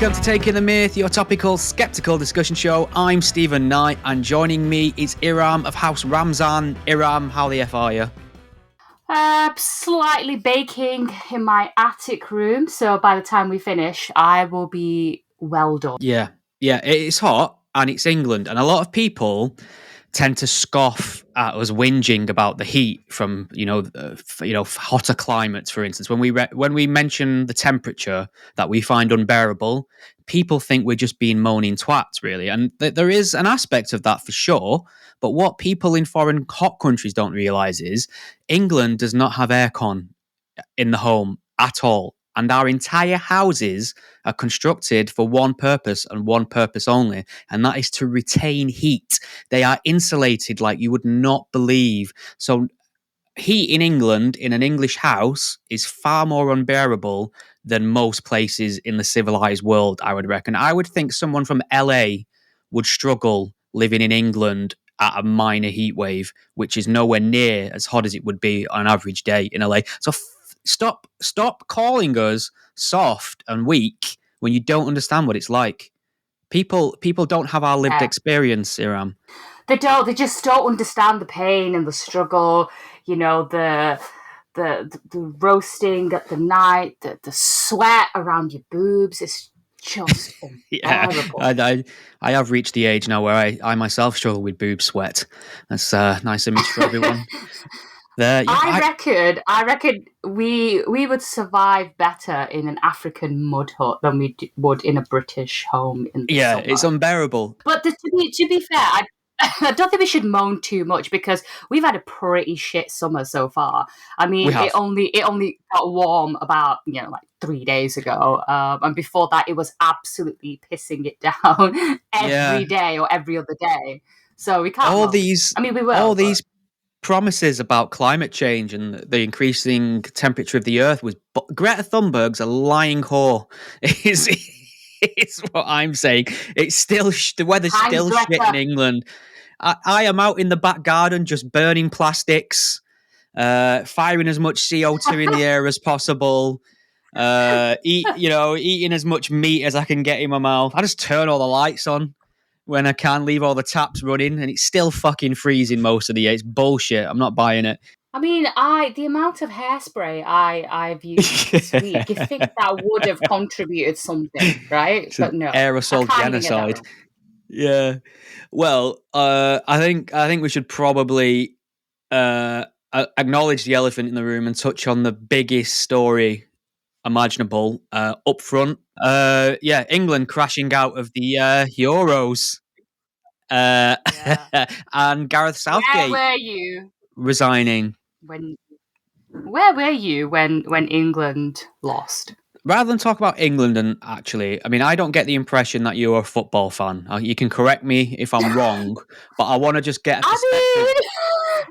Welcome to Taking the Myth, your topical, skeptical discussion show. I'm Stephen Knight, and joining me is Iram of House Ramzan. Iram, how the F are you? Slightly baking in my attic room, so by the time we finish, I will be well done. Yeah, it's hot, and it's England, and a lot of people tend to scoff at us whinging about the heat from hotter climates. For instance, when we mention the temperature that we find unbearable, people think we're just being moaning twats, really, and there is an aspect of that for sure. But what people in foreign hot countries don't realise is England does not have aircon in the home at all. And our entire houses are constructed for one purpose and one purpose only, and that is to retain heat. They are insulated like you would not believe. So heat in England, in an English house, is far more unbearable than most places in the civilized world, I would reckon. I would think someone from LA would struggle living in England at a minor heat wave, which is nowhere near as hot as it would be on an average day in LA. So Stop calling us soft and weak when you don't understand what it's like. People don't have our lived experience, Iram. They don't. They just don't understand the pain and the struggle. You know, the roasting at the night, the sweat around your boobs. It's just unbearable. I have reached the age now where I myself struggle with boob sweat. That's a nice image for everyone. I reckon we would survive better in an African mud hut than we would in a British home in the summer. It's unbearable. But to be fair, I don't think we should moan too much because we've had a pretty shit summer so far. I mean, it only got warm about 3 days ago, and before that, it was absolutely pissing it down every day or every other day. So we can't. We will. These promises about climate change and the increasing temperature of the earth was Greta Thunberg's a lying whore. It's what I'm saying. It's still the weather's still shit in England. I am out in the back garden just burning plastics, firing as much CO2 in the air as possible, eating as much meat as I can get in my mouth. I just turn all the lights on when I can, leave all the taps running, and it's still fucking freezing most of the year. It's bullshit. I'm not buying it. I mean, the amount of hairspray I've used this week, you think that would have contributed something, right? But no. Aerosol genocide. Yeah. Well, I think we should probably acknowledge the elephant in the room and touch on the biggest story imaginable up front. England crashing out of the Euros. And Gareth Southgate. Where were you? Resigning. Where were you when England lost? Rather than talk about England, and actually, I mean, I don't get the impression that you're a football fan. You can correct me if I'm wrong, but I want to just get a perspective.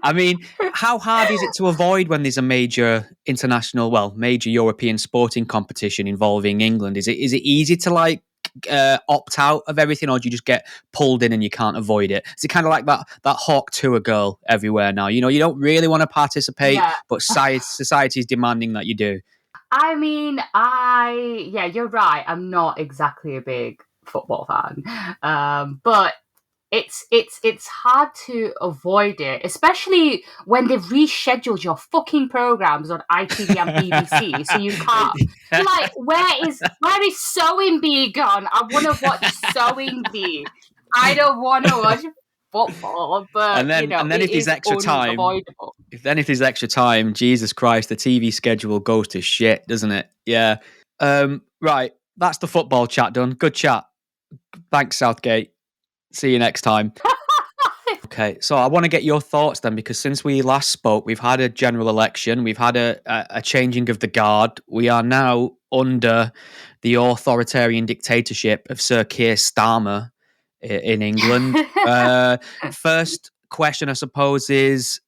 I mean, how hard is it to avoid when there's a major European sporting competition involving England? Is it easy to opt out of everything, or do you just get pulled in and you can't avoid it? Is it kind of like that Hawk Tour girl everywhere now? You don't really want to participate, but society is demanding that you do. I mean, you're right. I'm not exactly a big football fan, but it's hard to avoid it, especially when they've rescheduled your fucking programs on ITV and BBC, so you can't. You're like, where is Sewing Bee gone? I want to watch Sewing Bee. I don't want to watch football, but and then if there's extra time, Jesus Christ, the TV schedule goes to shit, doesn't it? Yeah. Right. That's the football chat done. Good chat. Thanks, Southgate. See you next time. Okay, so I want to get your thoughts then, because since we last spoke, we've had a general election, we've had a changing of the guard. We are now under the authoritarian dictatorship of Sir Keir Starmer in England. First question, I suppose, is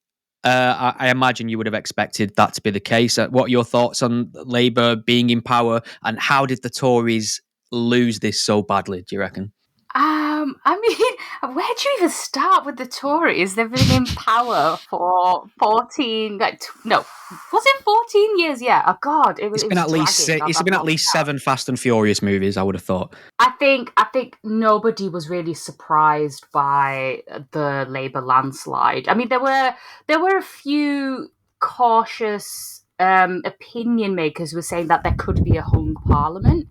I imagine you would have expected that to be the case. What are your thoughts on Labour being in power, and how did the Tories lose this so badly, do you reckon? I mean, where do you even start with the Tories? They've been in power for 14, no, was it 14 years? Yeah. Oh God, It's it been was at least dragging. it's been at least 7 Fast and Furious movies, I would have thought. I think nobody was really surprised by the Labour landslide. I mean, there were a few cautious opinion makers who were saying that there could be a hung parliament,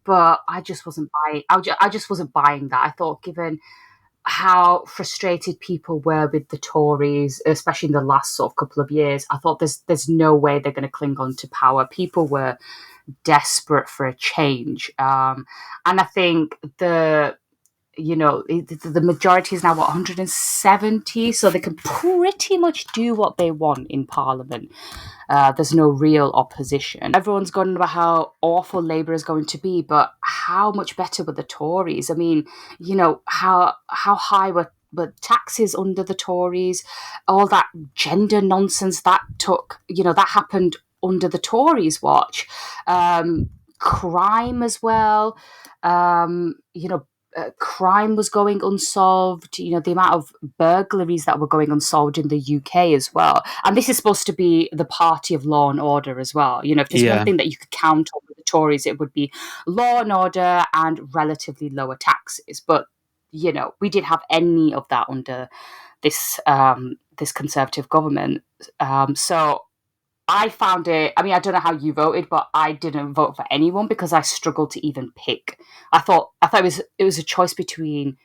but I just wasn't buying. I just wasn't buying that. I thought, given how frustrated people were with the Tories, especially in the last sort of couple of years, I thought there's no way they're going to cling on to power. People were desperate for a change, and I think the majority is now what, 170, so they can pretty much do what they want in Parliament. There's no real opposition. Everyone's gone about how awful Labour is going to be, but how much better were the Tories? I mean, how high were taxes under the Tories? All that gender nonsense that that happened under the Tories' watch. Crime as well. Crime was going unsolved. The amount of burglaries that were going unsolved in the UK as well. And this is supposed to be the party of law and order as well. If there's one Yeah. thing that you could count on with the Tories, it would be law and order and relatively lower taxes. But we didn't have any of that under this Conservative government. So I found it. I mean, I don't know how you voted, but I didn't vote for anyone because I struggled to even pick. I thought it was a choice between,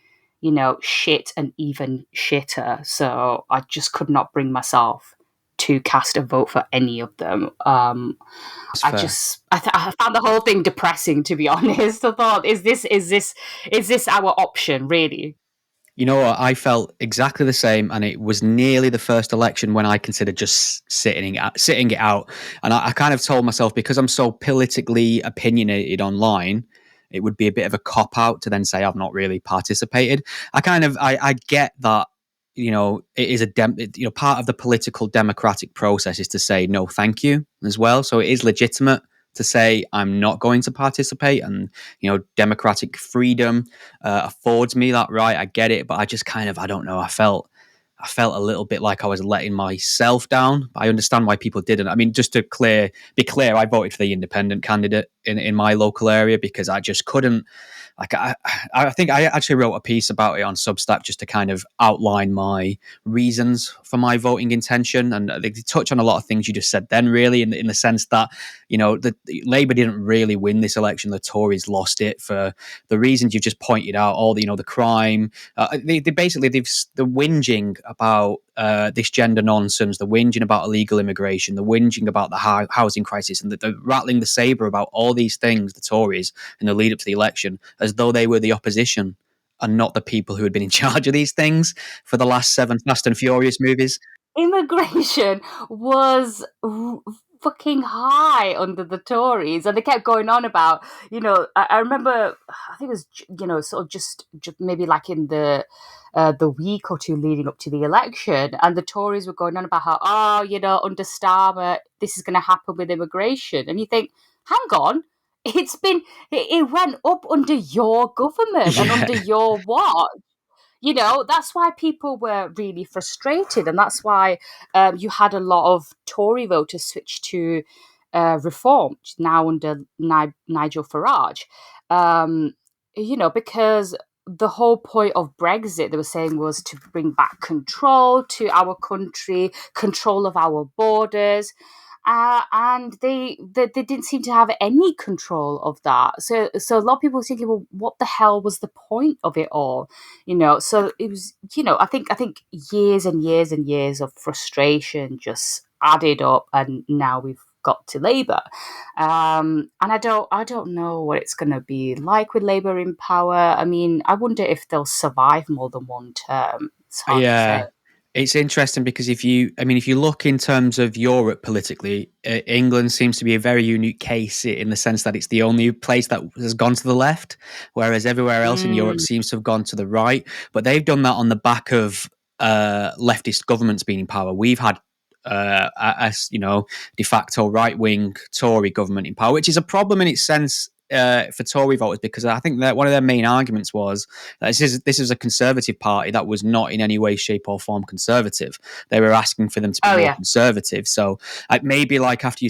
shit and even shitter. So I just could not bring myself to cast a vote for any of them. I found the whole thing depressing, to be honest. I thought, is this our option, really? You know what? I felt exactly the same, and it was nearly the first election when I considered just sitting it out. And I kind of told myself, because I'm so politically opinionated online, it would be a bit of a cop out to then say I've not really participated. I get that. It is part of the political democratic process is to say no, thank you as well. So it is legitimate to say I'm not going to participate, and democratic freedom affords me that right. I get it, but I just I don't know. I felt a little bit like I was letting myself down. I understand why people didn't. I mean, just to be clear, I voted for the independent candidate in my local area because I just couldn't. I think I actually wrote a piece about it on Substack just to kind of outline my reasons for my voting intention, and they touch on a lot of things you just said then, really, in the sense that the Labour didn't really win this election. The Tories lost it for the reasons you've just pointed out. All the crime. They're whinging about this gender nonsense, the whinging about illegal immigration, the whinging about the housing crisis, and the rattling the sabre about all these things, the Tories, in the lead up to the election, as though they were the opposition and not the people who had been in charge of these things for the last 7 Fast and Furious movies. Immigration was fucking high under the Tories, and they kept going on about, I remember, I think it was, sort of just maybe like in the week or two leading up to the election, and the Tories were going on about how, under Starmer, this is going to happen with immigration, and you think, hang on, it went up under your government and under your watch. That's why people were really frustrated, and that's why you had a lot of Tory voters switch to Reform now under Nigel Farage. Because the whole point of Brexit, they were saying, was to bring back control to our country, control of our borders. And they didn't seem to have any control of that. So a lot of people were thinking, well, what the hell was the point of it all? So it was, I think years and years and years of frustration just added up, and now we've got to Labour. And I don't know what it's going to be like with Labour in power. I mean, I wonder if they'll survive more than one term. It's hard to say. It's interesting because if you look in terms of Europe politically, England seems to be a very unique case in the sense that it's the only place that has gone to the left, whereas everywhere else in Europe seems to have gone to the right. But they've done that on the back of leftist governments being in power. We've had de facto right-wing Tory government in power, which is a problem in its sense for Tory voters, because I think that one of their main arguments was that this is a Conservative party that was not in any way, shape, or form conservative. They were asking for them to be more conservative. So maybe, like after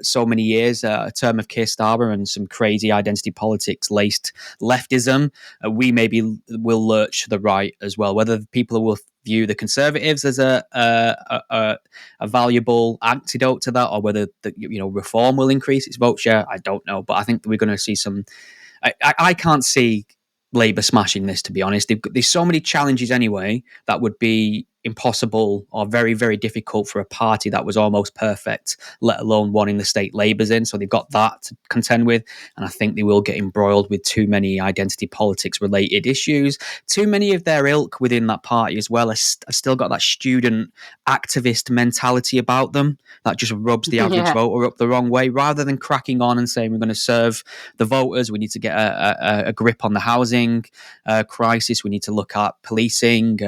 so many years, a term of Keir Starmer and some crazy identity politics laced leftism, we maybe will lurch to the right as well. Whether people will view the Conservatives as a valuable antidote to that, or whether reform will increase its vote share, I don't know. But I think that we're going to see some. I can't see Labour smashing this, to be honest. There's so many challenges anyway that would be impossible or very, very difficult for a party that was almost perfect, let alone one in the state Labour's in. So they've got that to contend with. And I think they will get embroiled with too many identity politics related issues. Too many of their ilk within that party as well have still got that student activist mentality about them that just rubs the average voter up the wrong way. Rather than cracking on and saying we're going to serve the voters, we need to get a grip on the housing crisis. We need to look at policing,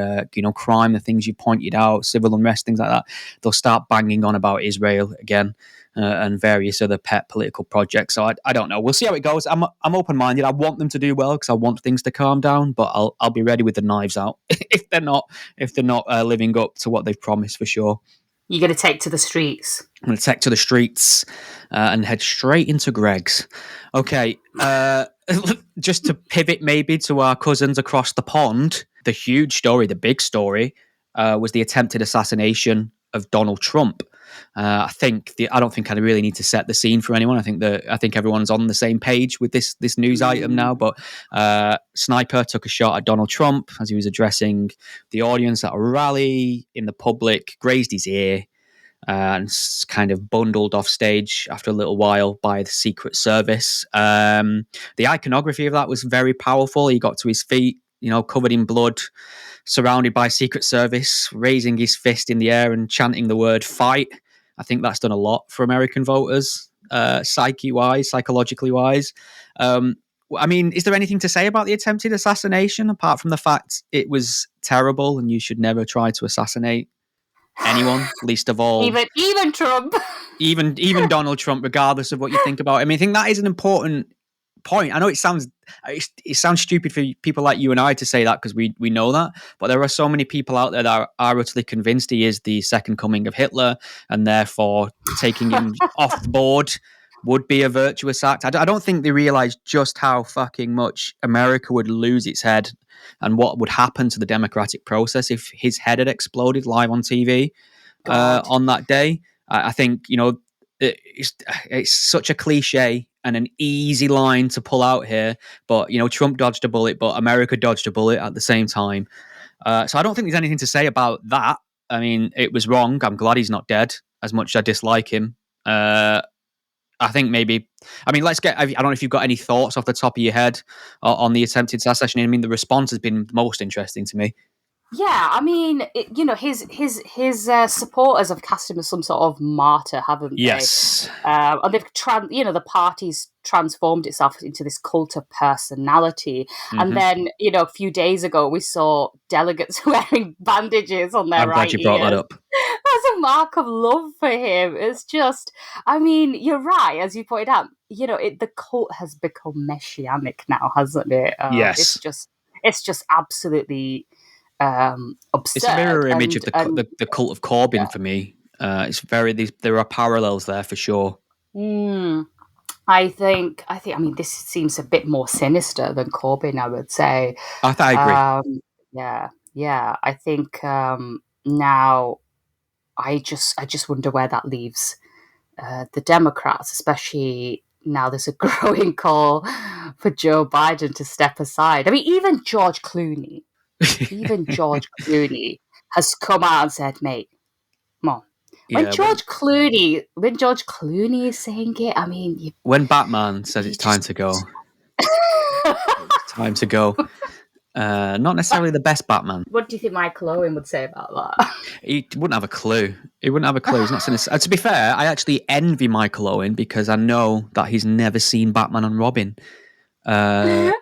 crime, the things you pointed out, civil unrest, things like that. They'll start banging on about Israel again and various other pet political projects. So I don't know. We'll see how it goes. I'm open-minded. I want them to do well because I want things to calm down, but I'll be ready with the knives out if they're not living up to what they've promised, for sure. You're going to take to the streets. I'm going to take to the streets and head straight into Greg's. Okay, just to pivot maybe to our cousins across the pond, the huge story, the big story, was the attempted assassination of Donald Trump. I don't think I really need to set the scene for anyone. I think everyone's on the same page with this news item now. But sniper took a shot at Donald Trump as he was addressing the audience at a rally in the public, grazed his ear, and kind of bundled off stage after a little while by the Secret Service. The iconography of that was very powerful. He got to his feet, covered in blood, surrounded by Secret Service, raising his fist in the air and chanting the word fight. I think that's done a lot for American voters, psychologically wise. Is there anything to say about the attempted assassination apart from the fact it was terrible and you should never try to assassinate anyone, least of all even Trump, even Donald Trump, regardless of what you think about him? I think that is an important point. I know it sounds stupid for people like you and I to say that because we know that, but there are so many people out there that are utterly convinced he is the second coming of Hitler, and therefore taking him off the board would be a virtuous act. I don't think they realize just how fucking much America would lose its head and what would happen to the democratic process if his head had exploded live on TV on that day. I think, it's such a cliche and an easy line to pull out here, but Trump dodged a bullet, but America dodged a bullet at the same time. So I don't think there's anything to say about that. I mean, it was wrong. I'm glad he's not dead, as much as I dislike him. I think maybe, I don't know if you've got any thoughts off the top of your head on the attempted assassination. I mean, the response has been most interesting to me. Yeah, I mean, his supporters have cast him as some sort of martyr, haven't they? Yes. And they've the party's transformed itself into this cult of personality. Mm-hmm. And then, a few days ago, we saw delegates wearing bandages on their right ears. I'm glad you brought that up. That's a mark of love for him. It's just, I mean, you're right, as you pointed out. The cult has become messianic now, hasn't it? Yes. It's just absolutely absurd. It's a mirror image of the cult of Corbyn for me. It's there are parallels there for sure. I think. I mean, this seems a bit more sinister than Corbyn, I would say. I agree. Yeah. I think now, I just wonder where that leaves the Democrats, especially now there's a growing call for Joe Biden to step aside. I mean, even George Clooney has come out and said, mate, come on. When George Clooney is saying it, I mean... When Batman says it's time to go. It's time to go. Not necessarily the best Batman. What do you think Michael Owen would say about that? He wouldn't have a clue. He's not sinister. To be fair, I actually envy Michael Owen because I know that he's never seen Batman and Robin. And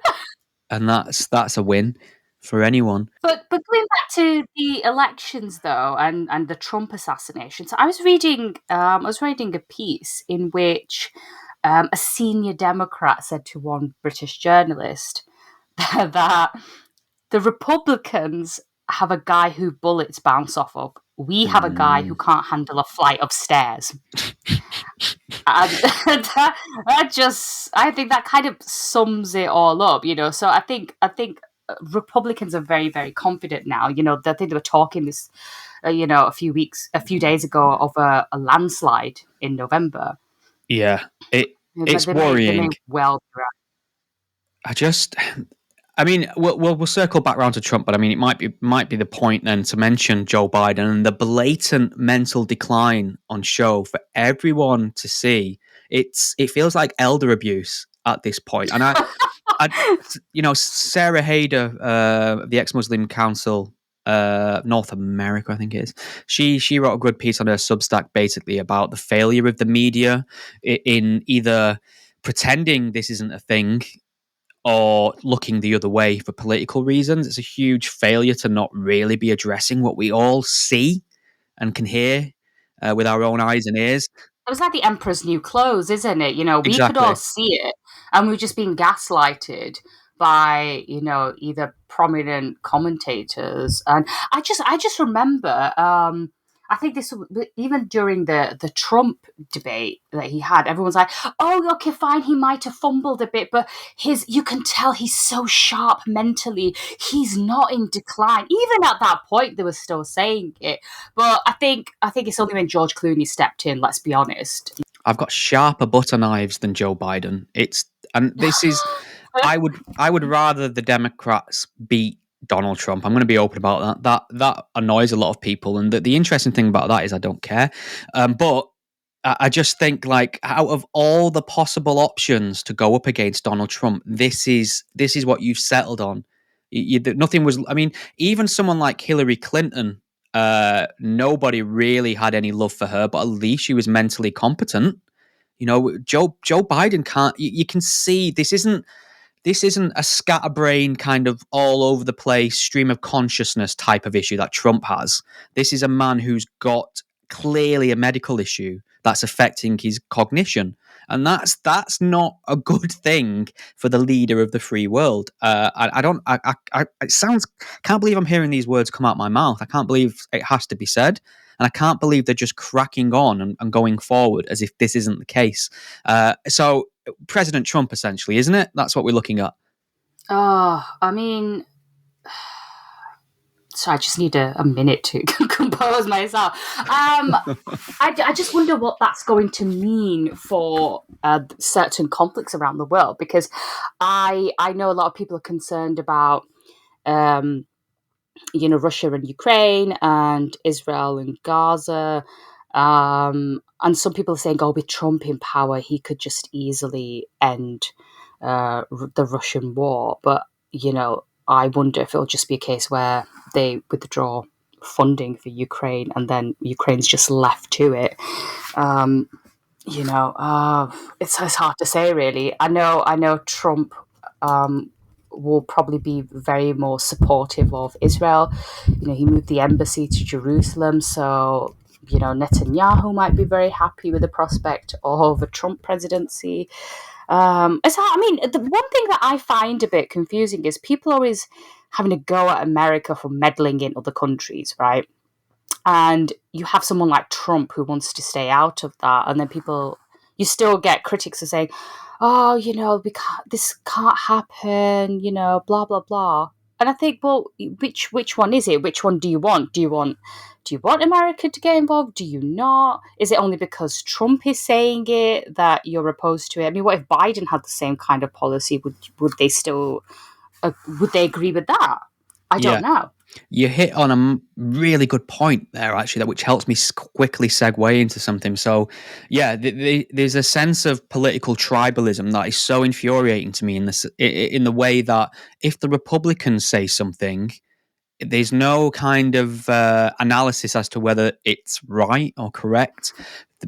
that's a win for anyone. But going back to the elections though, and the Trump assassination. So I was reading a piece in which a senior Democrat said to one British journalist that the Republicans have a guy who bullets bounce off of. We have a guy who can't handle a flight of stairs. And I think that kind of sums it all up, So I think Republicans are very, very confident now. I think they were talking this, a few days ago of a landslide in November. Yeah, it's worrying. I mean, we'll circle back round to Trump, but I mean, it might be the point then to mention Joe Biden and the blatant mental decline on show for everyone to see. It feels like elder abuse at this point, and Sarah Haider, the ex-Muslim Council, North America, I think it is. She wrote a good piece on her Substack basically about the failure of the media in either pretending this isn't a thing or looking the other way for political reasons. It's a huge failure to not really be addressing what we all see and can hear with our own eyes and ears. It was like the Emperor's New Clothes, isn't it? We could all see it, and we've just been gaslighted by, either prominent commentators. And I just remember, I think this, even during the Trump debate that he had, everyone's like, oh, okay, fine, he might have fumbled a bit, but you can tell he's so sharp mentally. He's not in decline. Even at that point, they were still saying it. But I think it's only when George Clooney stepped in, let's be honest. I've got sharper butter knives than Joe Biden. I would rather the Democrats beat Donald Trump. I'm going to be open about that. That annoys a lot of people, and the interesting thing about that is I don't care. But I just think, like, out of all the possible options to go up against Donald Trump, this is what you've settled on. Nothing was. I mean, even someone like Hillary Clinton, nobody really had any love for her, but at least she was mentally competent. Joe Biden can't. You can see this isn't a scatterbrain kind of all over the place stream of consciousness type of issue that Trump has. This is a man who's got clearly a medical issue that's affecting his cognition, and that's not a good thing for the leader of the free world. It sounds. Can't believe I'm hearing these words come out my mouth. I can't believe it has to be said. And I can't believe they're just cracking on and going forward as if this isn't the case. So President Trump, essentially, isn't it? That's what we're looking at. Oh, I mean, so I just need a minute to compose myself. I just wonder what that's going to mean for certain conflicts around the world, because I know a lot of people are concerned about Russia and Ukraine and Israel and Gaza. And some people are saying, with Trump in power, he could just easily end the Russian war. But, I wonder if it'll just be a case where they withdraw funding for Ukraine and then Ukraine's just left to it. It's hard to say, really. I know Trump will probably be very more supportive of Israel. He moved the embassy to Jerusalem, so Netanyahu might be very happy with the prospect of a Trump presidency. The one thing that I find a bit confusing is people always having a go at America for meddling in other countries, right? And you have someone like Trump who wants to stay out of that, and then you still get critics who say, oh, this can't happen, blah, blah, blah. And I think, well, which one is it? Which one do you want? Do you want America to get involved? Do you not? Is it only because Trump is saying it that you're opposed to it? I mean, what if Biden had the same kind of policy? Would they still would they agree with that? I don't know. You hit on a really good point there, actually, which helps me quickly segue into something. So, yeah, there's a sense of political tribalism that is so infuriating to me in the way that if the Republicans say something, there's no kind of analysis as to whether it's right or correct.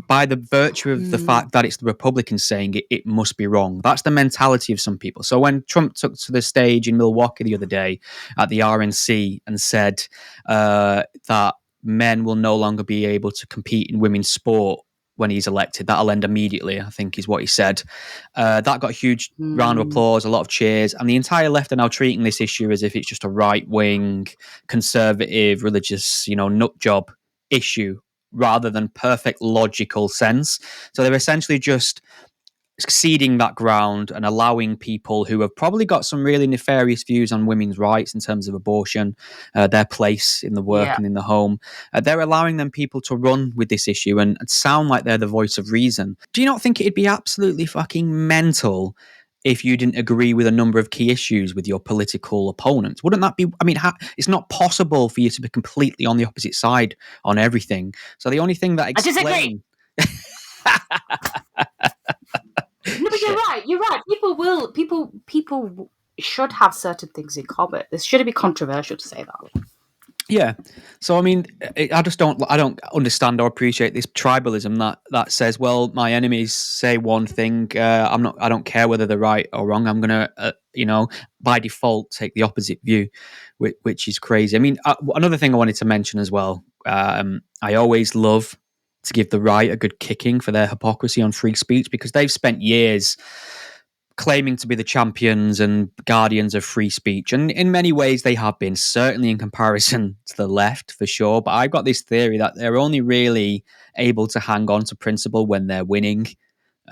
By the virtue of the fact that it's the Republicans saying it, it must be wrong. That's the mentality of some people. So when Trump took to the stage in Milwaukee the other day at the RNC and said that men will no longer be able to compete in women's sport when he's elected. That'll end immediately, I think, is what he said. That got a huge round of applause, a lot of cheers, and the entire left are now treating this issue as if it's just a right-wing, conservative, religious, nut job issue, rather than perfect logical sense. So they're essentially just ceding that ground and allowing people who have probably got some really nefarious views on women's rights in terms of abortion, their place in the work and in the home. They're allowing them people to run with this issue and sound like they're the voice of reason. Do you not think it'd be absolutely fucking mental if you didn't agree with a number of key issues with your political opponents? Wouldn't that be, it's not possible for you to be completely on the opposite side on everything. So the only thing that explains... No, but you're right. People should have certain things in common. This shouldn't be controversial to say that. Yeah. So, I don't understand or appreciate this tribalism that says, well, my enemies say one thing. I don't care whether they're right or wrong. I'm going to, by default, take the opposite view, which is crazy. Another thing I wanted to mention as well, I always love to give the right a good kicking for their hypocrisy on free speech, because they've spent years claiming to be the champions and guardians of free speech. And in many ways they have been, certainly in comparison to the left, for sure. But I've got this theory that they're only really able to hang on to principle when they're winning,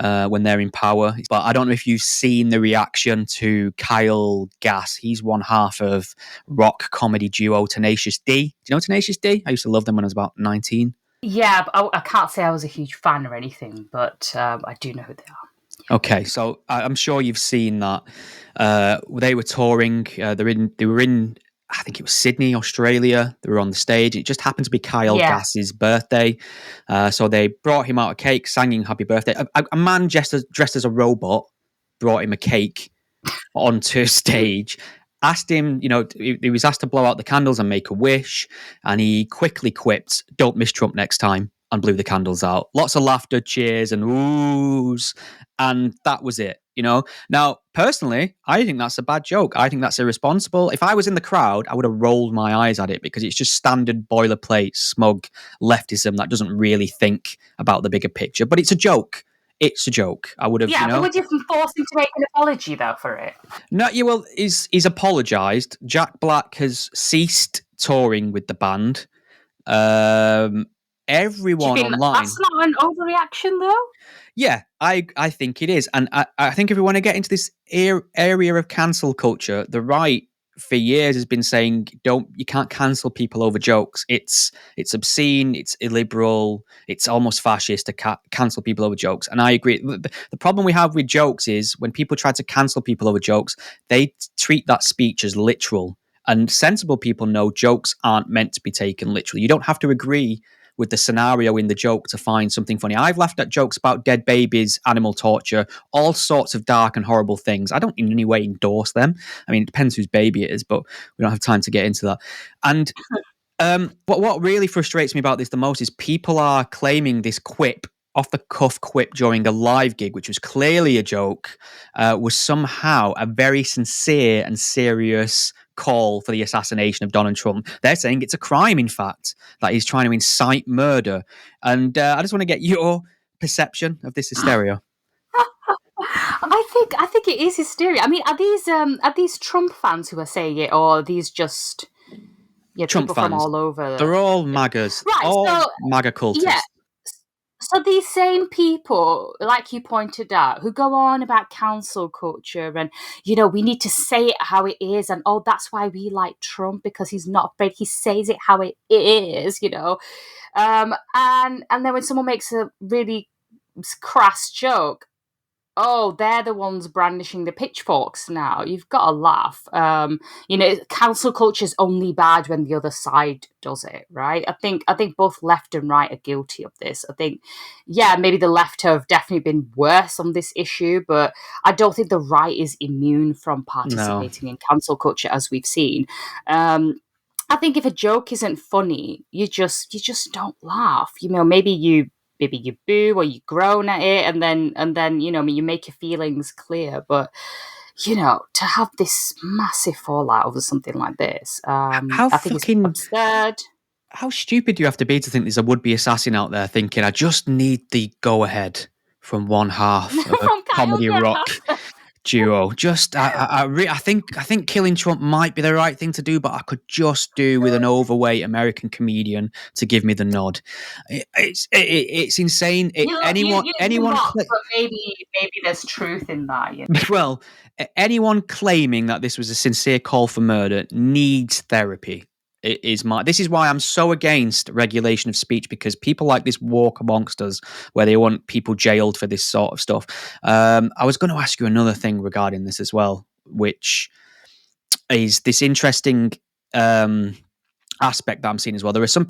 when they're in power. But I don't know if you've seen the reaction to Kyle Gass. He's one half of rock comedy duo Tenacious D. Do you know Tenacious D? I used to love them when I was about 19. Yeah, but I can't say I was a huge fan or anything, but I do know who they are. Okay, so I'm sure you've seen that. They were touring. They were in, I think it was Sydney, Australia. They were on the stage. It just happened to be Kyle Gass's birthday. So they brought him out a cake, sang him happy birthday. A man dressed as a robot brought him a cake onto stage. Asked him, he was asked to blow out the candles and make a wish, and he quickly quipped, "Don't miss Trump next time," and blew the candles out. Lots of laughter, cheers, and oohs, and that was it. Now, personally, I think that's a bad joke. I think that's irresponsible. If I was in the crowd, I would have rolled my eyes at it, because it's just standard boilerplate, smug leftism that doesn't really think about the bigger picture. But it's a joke. It's a joke. I would have, but would you force him to make an apology, though, for it? No, well, he's apologised. Jack Black has ceased touring with the band. Everyone online... That's not an overreaction, though? Yeah, I think it is. And I think if we want to get into this area of cancel culture, the right for years has been saying you can't cancel people over jokes. It's obscene, it's illiberal, it's almost fascist to cancel people over jokes. And I agree. The problem we have with jokes is when people try to cancel people over jokes, they treat that speech as literal. And sensible people know jokes aren't meant to be taken literally. You don't have to agree with the scenario in the joke to find something funny. I've laughed at jokes about dead babies, animal torture, all sorts of dark and horrible things. I don't in any way endorse them. It depends whose baby it is, but we don't have time to get into that. And what really frustrates me about this the most is people are claiming this quip, off-the-cuff quip during a live gig, which was clearly a joke, was somehow a very sincere and serious call for the assassination of Donald Trump. They're saying it's a crime, in fact, that he's trying to incite murder. And I just want to get your perception of this hysteria. I think it is hysteria. Are these Trump fans who are saying it, or are these just Trump people fans from all over? They're all MAGAs, right? All MAGA cultists. Yeah. So these same people, like you pointed out, who go on about cancel culture and, we need to say it how it is. And, that's why we like Trump, because he's not afraid. He says it how it is, And then when someone makes a really crass joke, they're the ones brandishing the pitchforks now. You've got to laugh. Cancel culture is only bad when the other side does it, right? I think both left and right are guilty of this. I think, maybe the left have definitely been worse on this issue, but I don't think the right is immune from participating in cancel culture, as we've seen. I think if a joke isn't funny, you just don't laugh. Maybe you boo or you groan at it, and then you make your feelings clear. But to have this massive fallout over something like this, I think it's absurd. how stupid do you have to be to think there's a would-be assassin out there thinking, I just need the go-ahead from one half of a From Kyle comedy rock Gass. duo. Just, I think killing Trump might be the right thing to do, but I could just do with an overweight American comedian to give me the nod. It's insane. Anyone, mock, but maybe there's truth in that. You know? well, anyone claiming that this was a sincere call for murder needs therapy. This is why I'm so against regulation of speech, because people like this walk amongst us where they want people jailed for this sort of stuff. I was going to ask you another thing regarding this as well, which is this interesting aspect that I'm seeing as well. There are some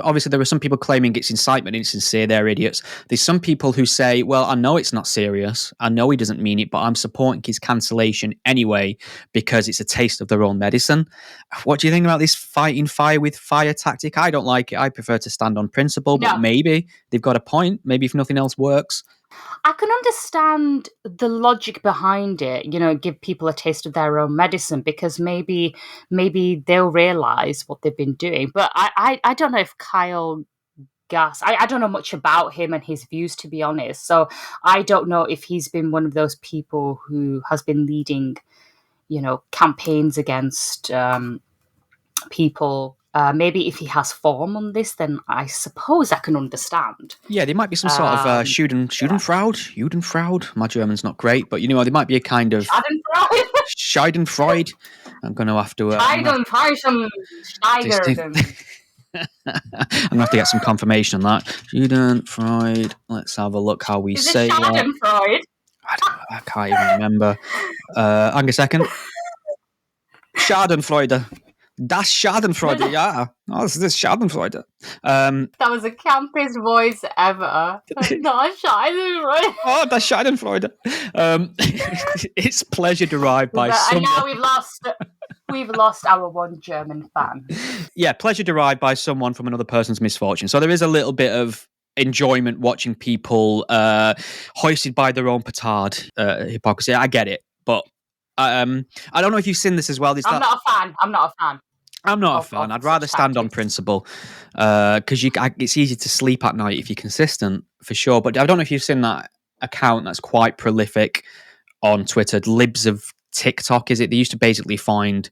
people claiming it's incitement and it's sincere. They're idiots. There's some people who say, well, I know it's not serious. I know he doesn't mean it, but I'm supporting his cancellation anyway because it's a taste of their own medicine. What do you think about this fighting fire with fire tactic? I don't like it. I prefer to stand on principle, but maybe they've got a point. Maybe if nothing else works. I can understand the logic behind it, give people a taste of their own medicine, because maybe they'll realize what they've been doing. But I don't know if Kyle Gass, I don't know much about him and his views, to be honest. So I don't know if he's been one of those people who has been leading, campaigns against people. Maybe if he has form on this, then I suppose I can understand. Yeah, there might be some sort of Schadenfreude. My German's not great, but there might be a kind of Schadenfreude. I'm going to have to. I'm going to have to get some confirmation on that. Schadenfreude. Let's have a look how we say it. Schadenfreude? I can't even remember. Hang a second. Schadenfreude. Das Schadenfreude, yeah. Oh, this is Schadenfreude. That was the campest voice ever. Das Schadenfreude. Oh, das Schadenfreude. It's pleasure derived by someone. And now we've lost our one German fan. Yeah, pleasure derived by someone from another person's misfortune. So there is a little bit of enjoyment watching people hoisted by their own petard. Hypocrisy. I get it, but I don't know if you've seen this as well. I'm not a fan. I'm not a fan. I'd rather stand on principle because it's easy to sleep at night if you're consistent, for sure. But I don't know if you've seen that account that's quite prolific on Twitter, Libs of TikTok, is it? They used to basically find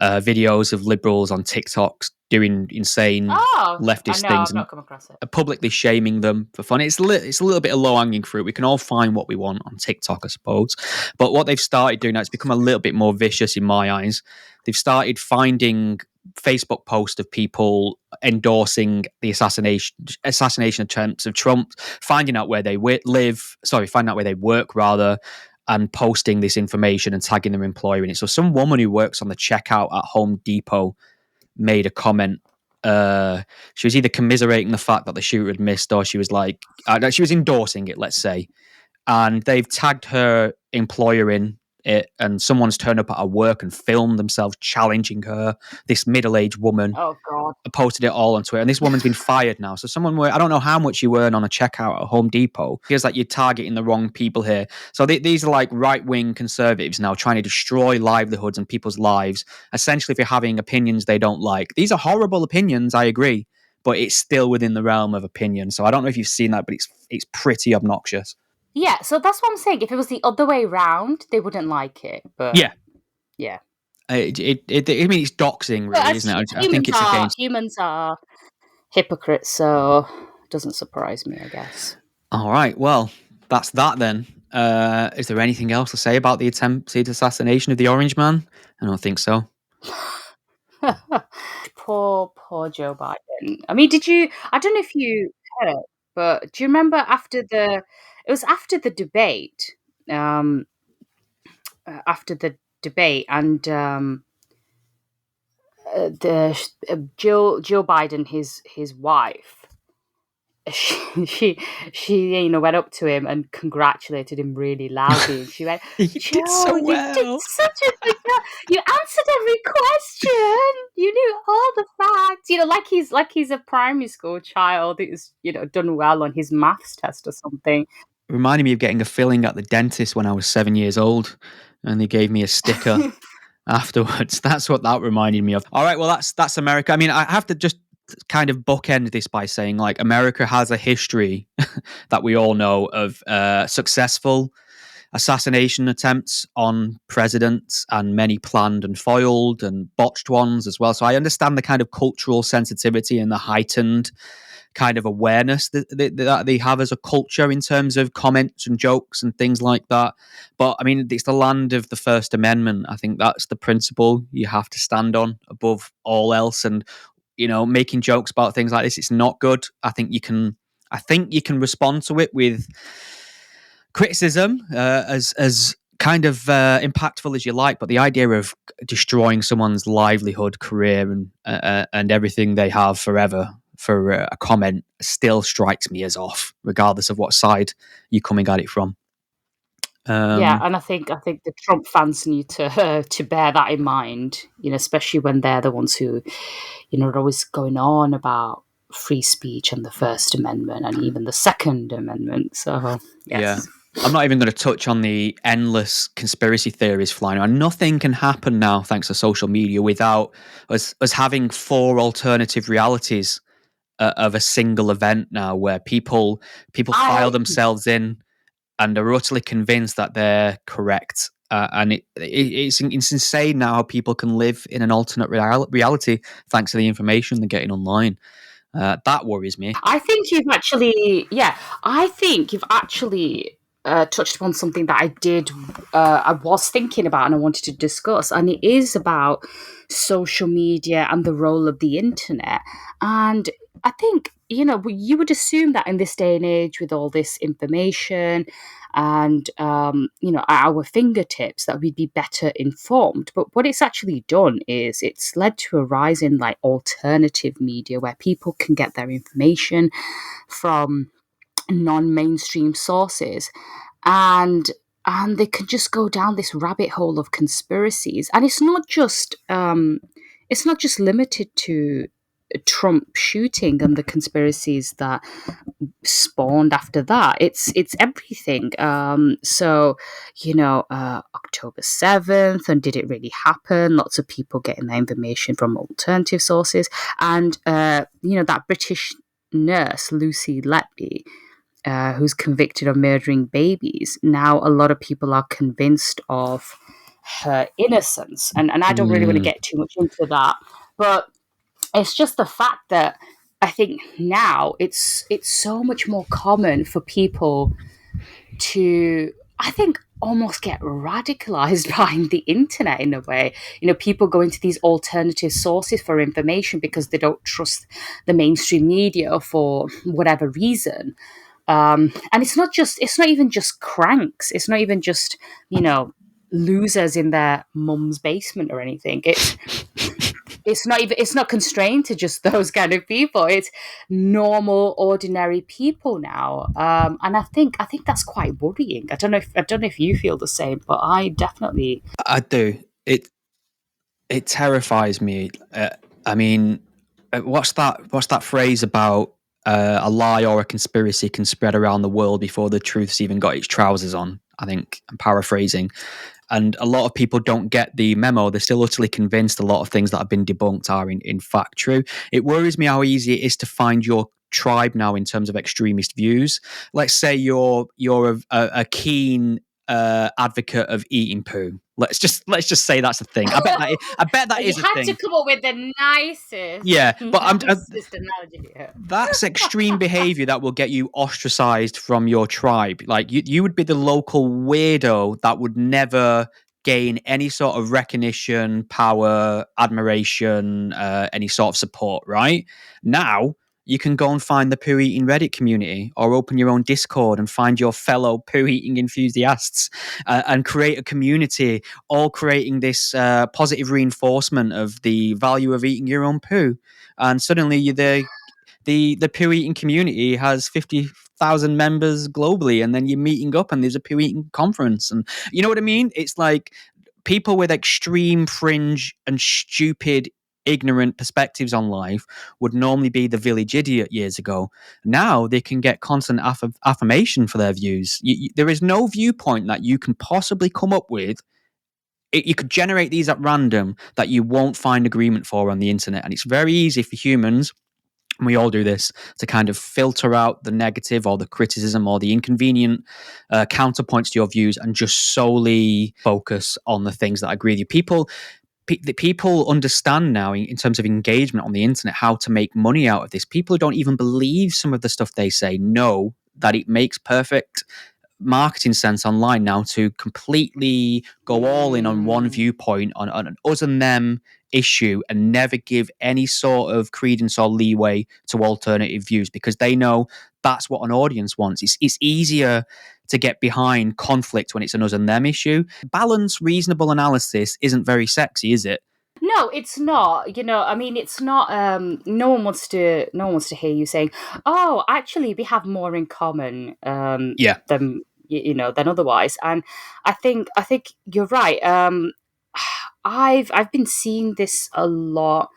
videos of liberals on TikTok doing insane leftist things and publicly shaming them for fun. It's a little bit of low-hanging fruit. We can all find what we want on TikTok, I suppose. But what they've started doing now, it's become a little bit more vicious in my eyes. They've started finding Facebook posts of people endorsing the assassination attempts of Trump, finding out where they finding out where they work, rather, and posting this information and tagging their employer in it. So some woman who works on the checkout at Home Depot made a comment. She was either commiserating the fact that the shooter had missed, or she was she was endorsing it, let's say. And they've tagged her employer in it, and someone's turned up at her work and filmed themselves challenging her. This middle-aged woman posted it all on Twitter, and this woman's been fired now. So I don't know how much you earn on a checkout at Home Depot. It feels like you're targeting the wrong people here. So these are like right-wing conservatives now trying to destroy livelihoods and people's lives, essentially if you're having opinions they don't like. These are horrible opinions, I agree, but it's still within the realm of opinion. So I don't know if you've seen that, but it's pretty obnoxious. Yeah, so that's what I'm saying. If it was the other way round, they wouldn't like it. But yeah. I mean, it's doxing, really, isn't it? I think it's against. Humans are hypocrites, so it doesn't surprise me, I guess. All right, well, that's that then. Is there anything else to say about the attempted assassination of the Orange Man? I don't think so. Poor Joe Biden. I mean, I don't know if you heard, but do you remember after the debate, and Joe Biden, his wife, she went up to him and congratulated him really loudly. And she went, "You did so well. You did such a good job. You answered every question. You knew all the facts. Like he's a primary school child who's done well on his maths test or something." Reminded me of getting a filling at the dentist when I was 7 years old, and they gave me a sticker afterwards. That's what that reminded me of. All right, well, that's America. I mean, I have to just kind of bookend this by saying, like, America has a history that we all know of successful assassination attempts on presidents, and many planned and foiled and botched ones as well. So I understand the kind of cultural sensitivity and the heightened kind of awareness that they have as a culture in terms of comments and jokes and things like that. But I mean, it's the land of the First Amendment. I think that's the principle you have to stand on above all else. And making jokes about things like this, it's not good. I think you can respond to it with criticism, as kind of impactful as you like, but the idea of destroying someone's livelihood, career, and everything they have forever for a comment still strikes me as off, regardless of what side you're coming at it from. Yeah, and I think the Trump fans need to bear that in mind, especially when they're the ones who, are always going on about free speech and the First Amendment and even the Second Amendment. So yes. Yeah. I'm not even going to touch on the endless conspiracy theories flying around. Nothing can happen now, thanks to social media, without us having 4 alternative realities of a single event now, where people file themselves in and are utterly convinced that they're correct. And it's insane now how people can live in an alternate reality thanks to the information they're getting online. That worries me. I think you've actually touched upon something that I was thinking about and I wanted to discuss, and it is about social media and the role of the internet. And I think, you would assume that in this day and age, with all this information and, at our fingertips, that we'd be better informed. But what it's actually done is it's led to a rise in like alternative media, where people can get their information from non-mainstream sources, and they can just go down this rabbit hole of conspiracies. And it's not just limited to Trump shooting and the conspiracies that spawned after that. It's everything. So October 7th, and did it really happen? Lots of people getting their information from alternative sources, and that British nurse Lucy Letby, who's convicted of murdering babies. Now a lot of people are convinced of her innocence, and I don't really want to get too much into that, but it's just the fact that I think now it's so much more common for people to, I think, almost get radicalized behind the internet in a way. People go into these alternative sources for information because they don't trust the mainstream media for whatever reason. And it's not even just cranks. It's not even just, losers in their mum's basement or anything. It's not constrained to just those kind of people. It's normal, ordinary people now, and I think that's quite worrying. I don't know if you feel the same, but I definitely do. It terrifies me. I mean, what's that phrase about a lie or a conspiracy can spread around the world before the truth's even got its trousers on? I think I'm paraphrasing. And a lot of people don't get the memo. They're still utterly convinced a lot of things that have been debunked are in fact true. It worries me how easy it is to find your tribe now in terms of extremist views. Let's say you're a keen advocate of eating poo. Let's just say that's a thing. I bet that is a thing. You had to come up with the nicest. Yeah, but nicest analogy. That's extreme behavior that will get you ostracized from your tribe. Like you would be the local weirdo that would never gain any sort of recognition, power, admiration, any sort of support. Right now, you can go and find the poo eating Reddit community, or open your own Discord and find your fellow poo eating enthusiasts and create a community, all creating this positive reinforcement of the value of eating your own poo. And suddenly the poo eating community has 50,000 members globally, and then you're meeting up and there's a poo eating conference. And you know what I mean? It's like people with extreme fringe and stupid ignorant perspectives on life would normally be the village idiot years ago. Now they can get constant affirmation for their views. There is no viewpoint that you can possibly come up with. You could generate these at random that you won't find agreement for on the internet. And it's very easy for humans And we all do this to kind of filter out the negative or the criticism or the inconvenient counterpoints to your views and just solely focus on the things that agree with you. People understand now in terms of engagement on the internet how to make money out of this. People who don't even believe some of the stuff they say know that it makes perfect marketing sense online now to completely go all in on one viewpoint on an us and them issue and never give any sort of credence or leeway to alternative views, because they know that's what an audience wants. It's easier to get behind conflict when it's an us and them issue. Balanced, reasonable analysis isn't very sexy, is it? No, it's not. I mean, it's not. No one wants to. No one wants to hear you saying, "Oh, actually, we have more in common Yeah. than than otherwise." And I think you're right. I've been seeing this a lot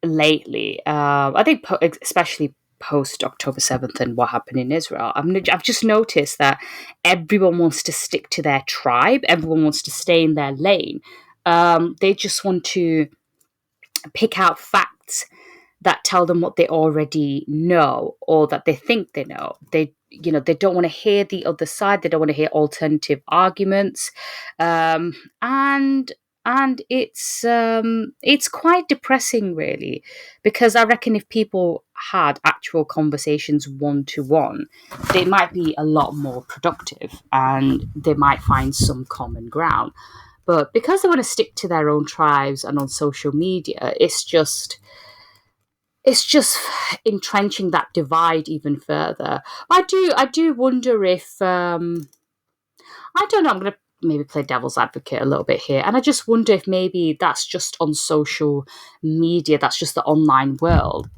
lately. I think especially post October 7th and what happened in Israel. I've just noticed that everyone wants to stick to their tribe. Everyone wants to stay in their lane. They just want to pick out facts that tell them what they already know or that they think they know. They don't want to hear the other side. They don't want to hear alternative arguments, and it's quite depressing, really, because I reckon if people had actual conversations one to one, they might be a lot more productive and they might find some common ground. But because they want to stick to their own tribes and on social media, it's just entrenching that divide even further. I do wonder if I don't know. I'm going to maybe play devil's advocate a little bit here, and I just wonder if maybe that's just on social media. That's just the online world.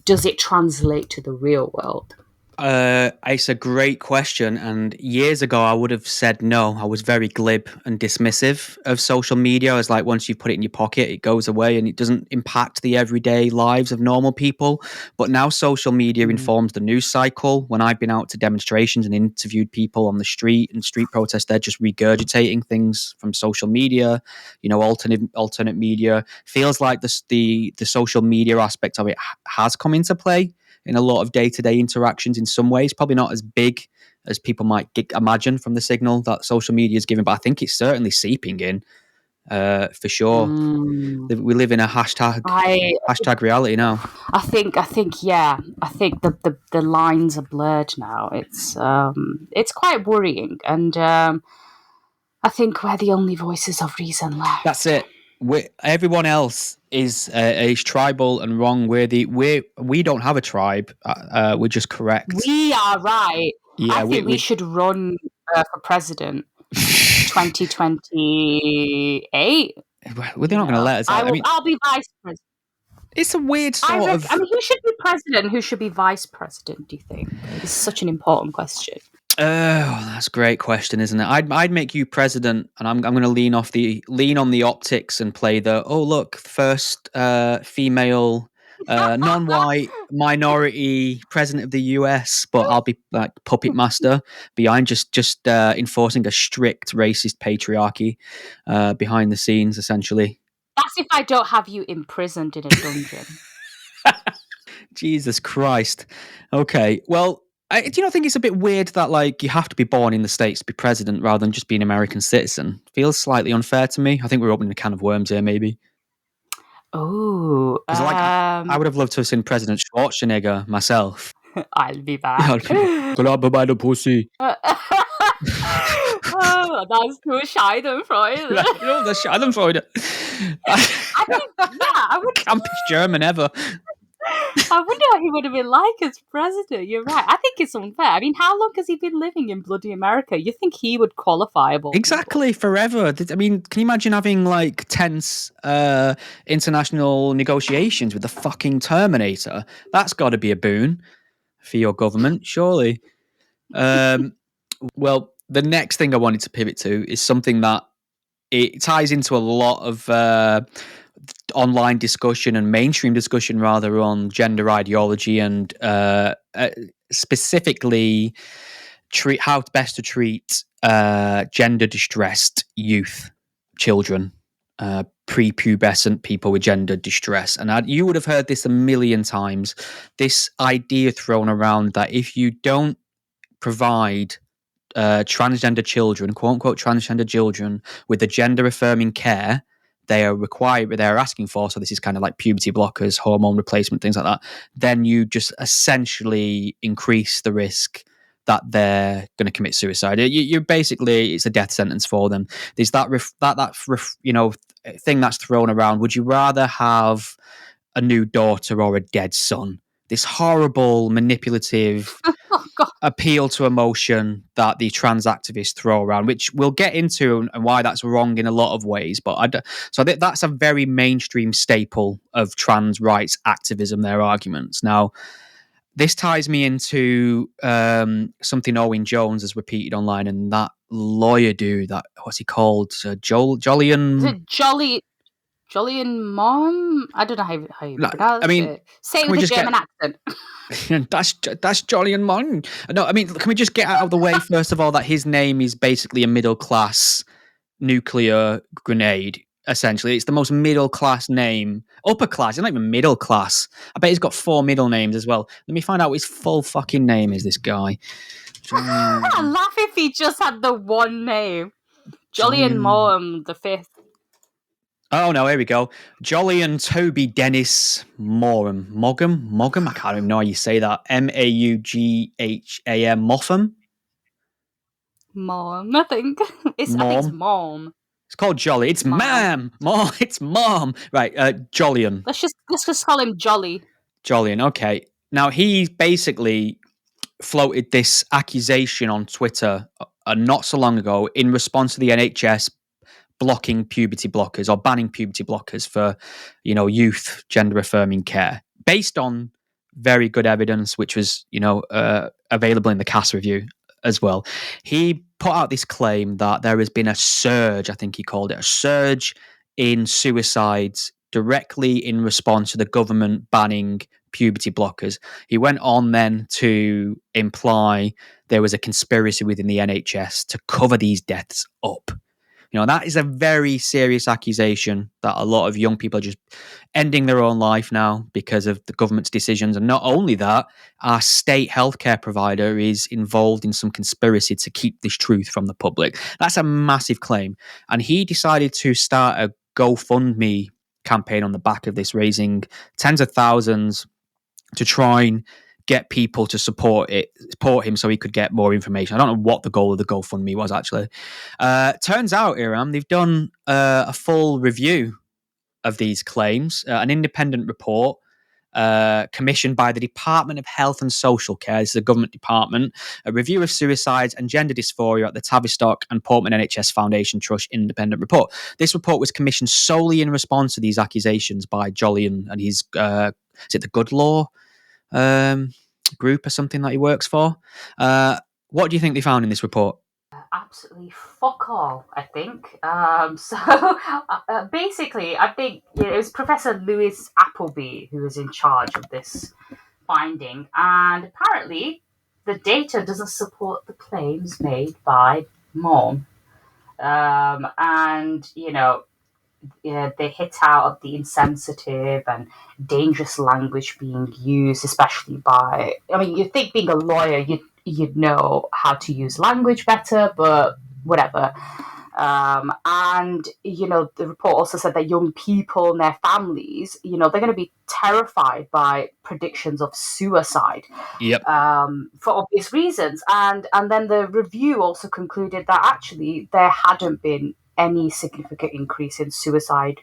Does it translate to the real world? It's a great question. And years ago, I would have said no. I was very glib and dismissive of social media. As like, once you put it in your pocket, it goes away and it doesn't impact the everyday lives of normal people. But now social media informs the news cycle. When I've been out to demonstrations and interviewed people on the street and street protests, they're just regurgitating things from social media. Alternate media. Feels like the social media aspect of it has come into play in a lot of day-to-day interactions in some ways. Probably not as big as people might imagine from the signal that social media is giving, but I think it's certainly seeping in for sure. We live in a hashtag reality now. I think yeah. I think the lines are blurred now. It's quite worrying, and I think we're the only voices of reason left. That's it. Everyone else is tribal and wrong. We don't have a tribe. We're just correct. We are right. Yeah, I think we should run for president 2028. Well, they're not going to let us. I'll be vice president. It's a weird sort of. I mean, who should be president? Who should be vice president? Do you think? It's such an important question. Oh, that's a great question, isn't it? I'd make you president, and I'm going to lean on the optics and play the look, first female non-white minority president of the US, but I'll be like puppet master behind, just enforcing a strict racist patriarchy behind the scenes, essentially. That's if I don't have you imprisoned in a dungeon. Jesus Christ. Okay, well. Do you not think it's a bit weird that like you have to be born in the States to be president rather than just being an American citizen? Feels slightly unfair to me. I think we're opening a can of worms here, maybe. Oh, I would have loved to have seen President Schwarzenegger myself. I'll be back. Grab by the pussy. Oh, that's too Schadenfreude. No, that's Schadenfreude. I would. Campest German ever. I wonder what he would have been like as president. You're right. I think it's unfair. I mean, how long has he been living in bloody America? You think he would qualify? Exactly, forever. I mean, can you imagine having like tense international negotiations with the fucking Terminator? That's got to be a boon for your government, surely. Well, the next thing I wanted to pivot to is something that it ties into a lot of online discussion and mainstream discussion rather on gender ideology and specifically how best to treat gender distressed youth, children, prepubescent people with gender distress. And you would have heard this a million times, this idea thrown around that if you don't provide transgender children, quote unquote transgender children, with the gender affirming care they're asking for, so this is kind of like puberty blockers, hormone replacement, things like that, then you just essentially increase the risk that they're going to commit suicide. You're basically, it's a death sentence for them. There's that thing that's thrown around. Would you rather have a new daughter or a dead son? This horrible, manipulative appeal to emotion that the trans activists throw around, which we'll get into and why that's wrong in a lot of ways. But that's a very mainstream staple of trans rights activism, their arguments. Now, this ties me into something Owen Jones has repeated online, and that lawyer dude, what's he called? Jolyon. Is it Jolyon Mom? I don't know how you pronounce it. Say it with a German accent. That's Jolyon Mom. No, I mean, can we just get out of the way first of all that his name is basically a middle class nuclear grenade? Essentially, it's the most middle class name, upper class. It's not even middle class. I bet he's got 4 middle names as well. Let me find out what his full fucking name is. This guy. I'd laugh if he just had the one name. Jolyon Mom the 5th. Oh no, here we go. Jolyon Toby Dennis Mogham. I can't even know how you say that. Maugham. Mom, I think. I think it's Mom. It's called Jolly. It's Mom. It's Mom. Right, Jolyon. Let's just call him Jolly. Jolyon, okay. Now, he basically floated this accusation on Twitter not so long ago in response to the NHS blocking puberty blockers or banning puberty blockers for, youth gender affirming care, based on very good evidence, which was, available in the Cass review as well. He put out this claim that there has been a surge, I think he called it, a surge in suicides directly in response to the government banning puberty blockers. He went on then to imply there was a conspiracy within the NHS to cover these deaths up. That is a very serious accusation that a lot of young people are just ending their own life now because of the government's decisions. And not only that, our state healthcare provider is involved in some conspiracy to keep this truth from the public. That's a massive claim. And he decided to start a GoFundMe campaign on the back of this, raising tens of thousands to try and get people to support him so he could get more information. I don't know what the goal of the GoFundMe was, actually. Turns out, Iram, they've done a full review of these claims, an independent report commissioned by the Department of Health and Social Care. This is a government department. A review of suicides and gender dysphoria at the Tavistock and Portman NHS Foundation Trust independent report. This report was commissioned solely in response to these accusations by Jolyon and his, is it the Good Law group or something that he works for? What do you think they found in this report? Absolutely fuck all, I think. Basically, I think it was Professor Lewis Appleby who was in charge of this finding, and apparently the data doesn't support the claims made by Mom. They hit out of the insensitive and dangerous language being used, especially by, you'd think being a lawyer, you'd know how to use language better, but whatever. The report also said that young people and their families, they're going to be terrified by predictions of suicide. Yep. For obvious reasons. And then the review also concluded that actually there hadn't been any significant increase in suicide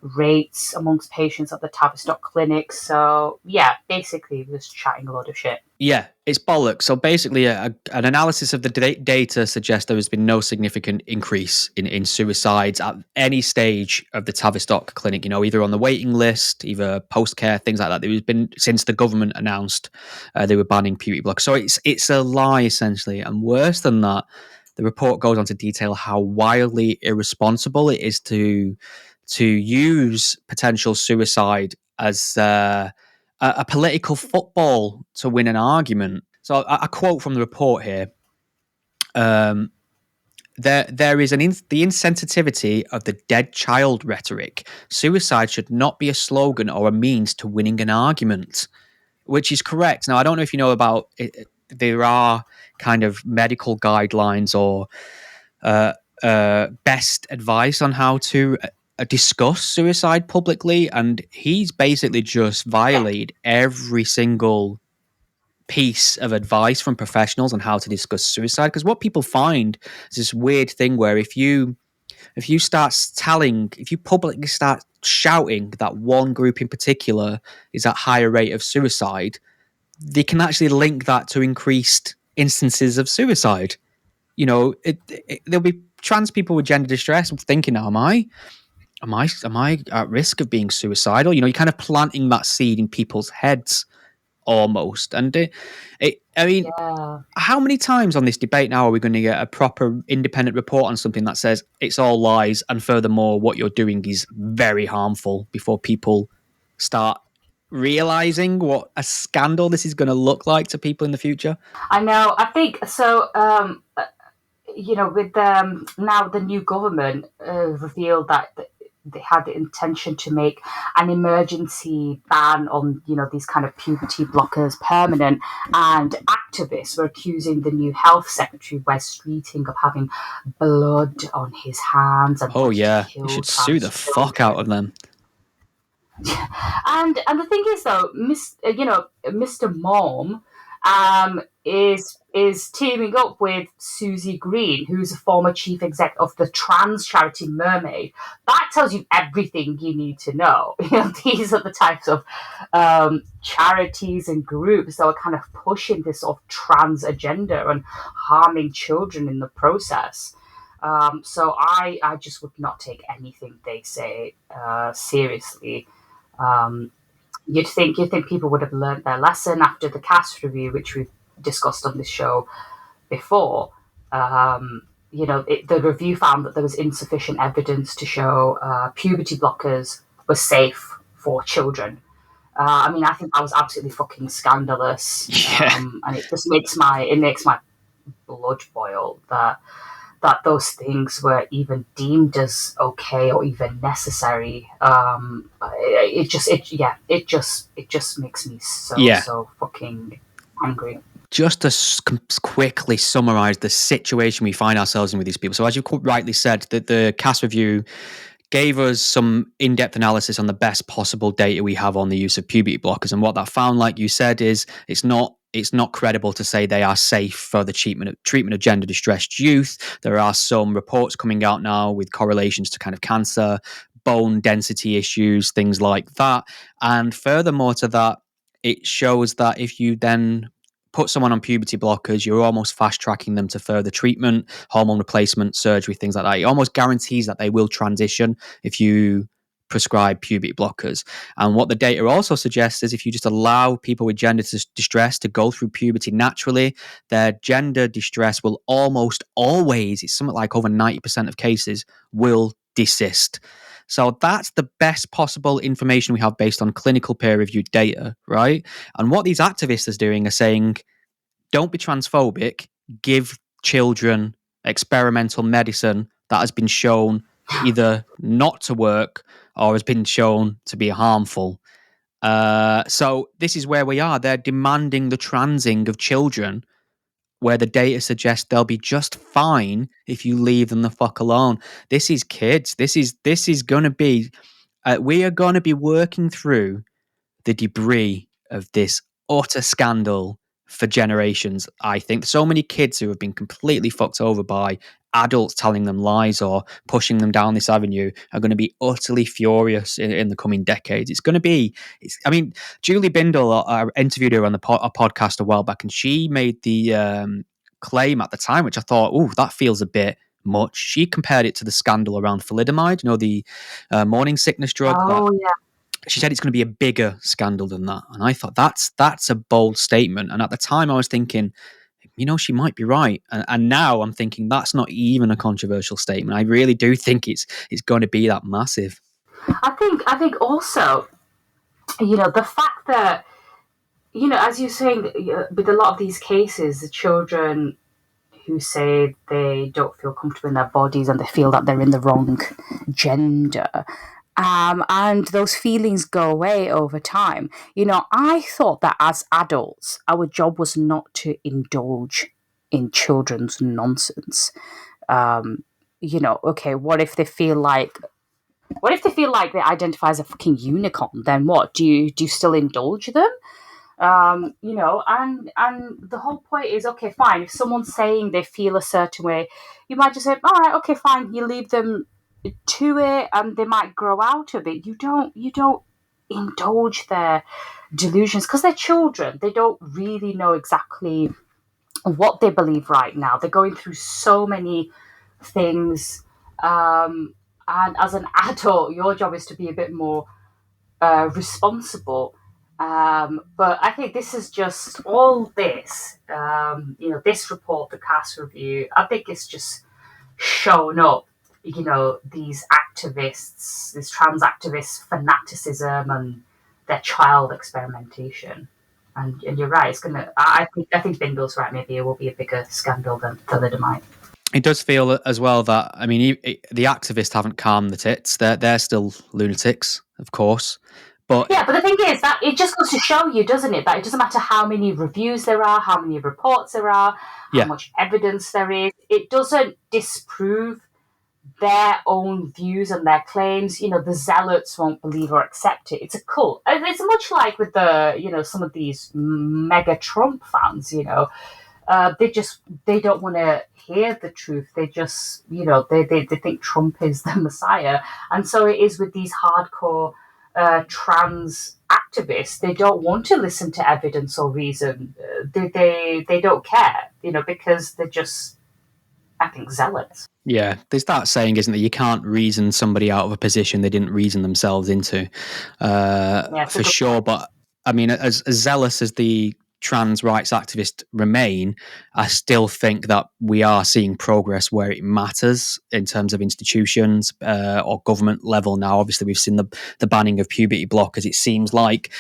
rates amongst patients at the Tavistock clinic. So, yeah, basically was chatting a lot of shit. Yeah, it's bollocks. So basically, an analysis of the data suggests there has been no significant increase in suicides at any stage of the Tavistock clinic, either on the waiting list, either post-care, things like that. There has been, since the government announced they were banning puberty blockers. So it's a lie, essentially. And worse than that, the report goes on to detail how wildly irresponsible it is to use potential suicide as a political football to win an argument. So a quote from the report here. there is the insensitivity of the dead child rhetoric. Suicide should not be a slogan or a means to winning an argument, which is correct. Now, I don't know if you know about it, there are kind of medical guidelines or best advice on how to discuss suicide publicly, and he's basically just violated every single piece of advice from professionals on how to discuss suicide. Because what people find is this weird thing where if you publicly start shouting that one group in particular is at higher rate of suicide, they can actually link that to increased instances of suicide. You know, there'll be trans people with gender distress thinking, am I at risk of being suicidal? You know, you're kind of planting that seed in people's heads almost. And I mean, Yeah. how many times on this debate now are we going to get a proper independent report on something that says it's all lies and furthermore what you're doing is very harmful before people start realizing what a scandal this is going to look like to people in the future? I know. I think so. With now the new government revealed that they had the intention to make an emergency ban on, these kind of puberty blockers permanent, and activists were accusing the new health secretary, Wes Streeting, of having blood on his hands and Oh wanting to yeah, kill you should sue the trans fuck out of them. And the thing is, though, Mr. Mom is teaming up with Susie Green, who's a former chief exec of the trans charity Mermaid. That tells you everything you need to know. These are the types of charities and groups that are kind of pushing this sort of trans agenda and harming children in the process. So I just would not take anything they say seriously. You'd think people would have learned their lesson after the cast review, which we've discussed on this show before. The review found that there was insufficient evidence to show puberty blockers were safe for children. I think that was absolutely fucking scandalous, and it just makes my blood boil that those things were even deemed as okay or even necessary. It just makes me so fucking angry. Just to quickly summarize the situation we find ourselves in with these people. So as you rightly said, the cast review gave us some in-depth analysis on the best possible data we have on the use of puberty blockers. And what that found, like you said, is it's not credible to say they are safe for the treatment of gender distressed youth. There are some reports coming out now with correlations to kind of cancer, bone density issues, things like that. And furthermore to that, it shows that if you then put someone on puberty blockers, you're almost fast tracking them to further treatment, hormone replacement, surgery, things like that. It almost guarantees that they will transition if you prescribe puberty blockers. And what the data also suggests is if you just allow people with gender distress to go through puberty naturally, their gender distress will almost always, it's something like over 90% of cases, will desist. So that's the best possible information we have based on clinical peer-reviewed data, right? And what these activists are doing are saying, don't be transphobic, give children experimental medicine that has been shown either not to work or has been shown to be harmful. So this is where we are. They're demanding the transing of children where the data suggests they'll be just fine if you leave them the fuck alone. This is kids. This is going to be, we are going to be working through the debris of this utter scandal for generations. I think so many kids who have been completely fucked over by adults telling them lies or pushing them down this avenue are going to be utterly furious in the coming decades. It's going to be, Julie Bindel, I interviewed her on a podcast a while back, and she made the claim at the time, which I thought, that feels a bit much. She compared it to the scandal around thalidomide, the morning sickness drug. Yeah. She said it's going to be a bigger scandal than that. And I thought that's a bold statement. And at the time I was thinking, she might be right. And now I'm thinking that's not even a controversial statement. I really do think it's going to be that massive. I think also, the fact that, as you're saying, with a lot of these cases, the children who say they don't feel comfortable in their bodies and they feel that they're in the wrong gender. And those feelings go away over time. I thought that as adults, our job was not to indulge in children's nonsense. Okay, what if they feel like they identify as a fucking unicorn? Then what? Do you still indulge them? And the whole point is, okay, fine. If someone's saying they feel a certain way, you might just say, all right, okay, fine. You leave them to it, and they might grow out of it. You don't indulge their delusions because they're children. They don't really know exactly what they believe right now. They're going through so many things, and as an adult, your job is to be a bit more responsible. But I think this is just all this, this report, the CAS review, I think it's just shown up, these activists, this trans activists' fanaticism and their child experimentation. And you're right, it's gonna. I think Bingo's right. Maybe it will be a bigger scandal than thalidomide. It does feel as well that, I mean, the activists haven't calmed the tits. They're still lunatics, of course. But yeah, but the thing is that it just goes to show you, doesn't it, that it doesn't matter how many reviews there are, how many reports there are, how much evidence there is. It doesn't disprove their own views and their claims. The zealots won't believe or accept it. It's a cult. It's much like with the, some of these mega Trump fans, they don't want to hear the truth. They just, they think Trump is the Messiah. And so it is with these hardcore trans activists. They don't want to listen to evidence or reason. They don't care, because they're just, I think, zealots. Yeah, there's that saying, isn't there? You can't reason somebody out of a position they didn't reason themselves into, for sure. But I mean, as zealous as the trans rights activists remain, I still think that we are seeing progress where it matters in terms of institutions or government level now. Obviously, we've seen the banning of puberty blockers. It seems like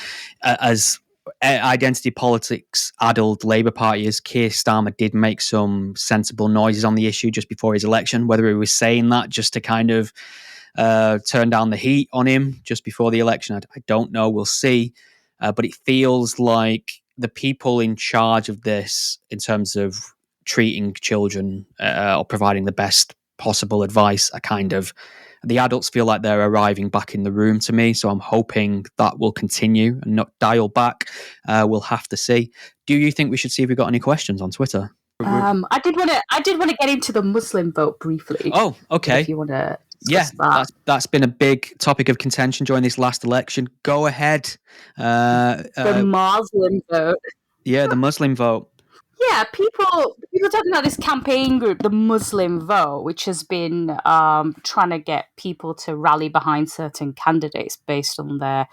as identity politics addled Labour Party, as Keir Starmer did make some sensible noises on the issue just before his election. Whether he was saying that just to kind of turn down the heat on him just before the election, I don't know. We'll see. But it feels like the people in charge of this, in terms of treating children or providing the best possible advice, are kind of, the adults feel like they're arriving back in the room to me. So I'm hoping that will continue and not dial back. We'll have to see. Do you think we should see if we've got any questions on Twitter? I did want to get into the Muslim vote briefly. Oh, okay. If you want to, that's been a big topic of contention during this last election. Go ahead. The Muslim vote. Yeah, the Muslim vote. Yeah, people talking about this campaign group, the Muslim Vote, which has been trying to get people to rally behind certain candidates based on their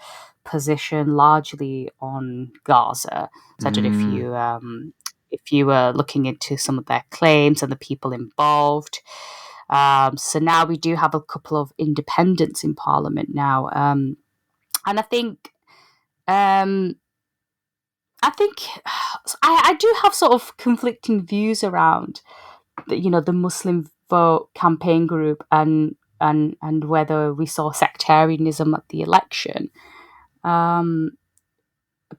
position, largely on Gaza. So I don't know if you were looking into some of their claims and the people involved. So now we do have a couple of independents in Parliament now, and I think. I do have sort of conflicting views around the Muslim Vote campaign group and whether we saw sectarianism at the election.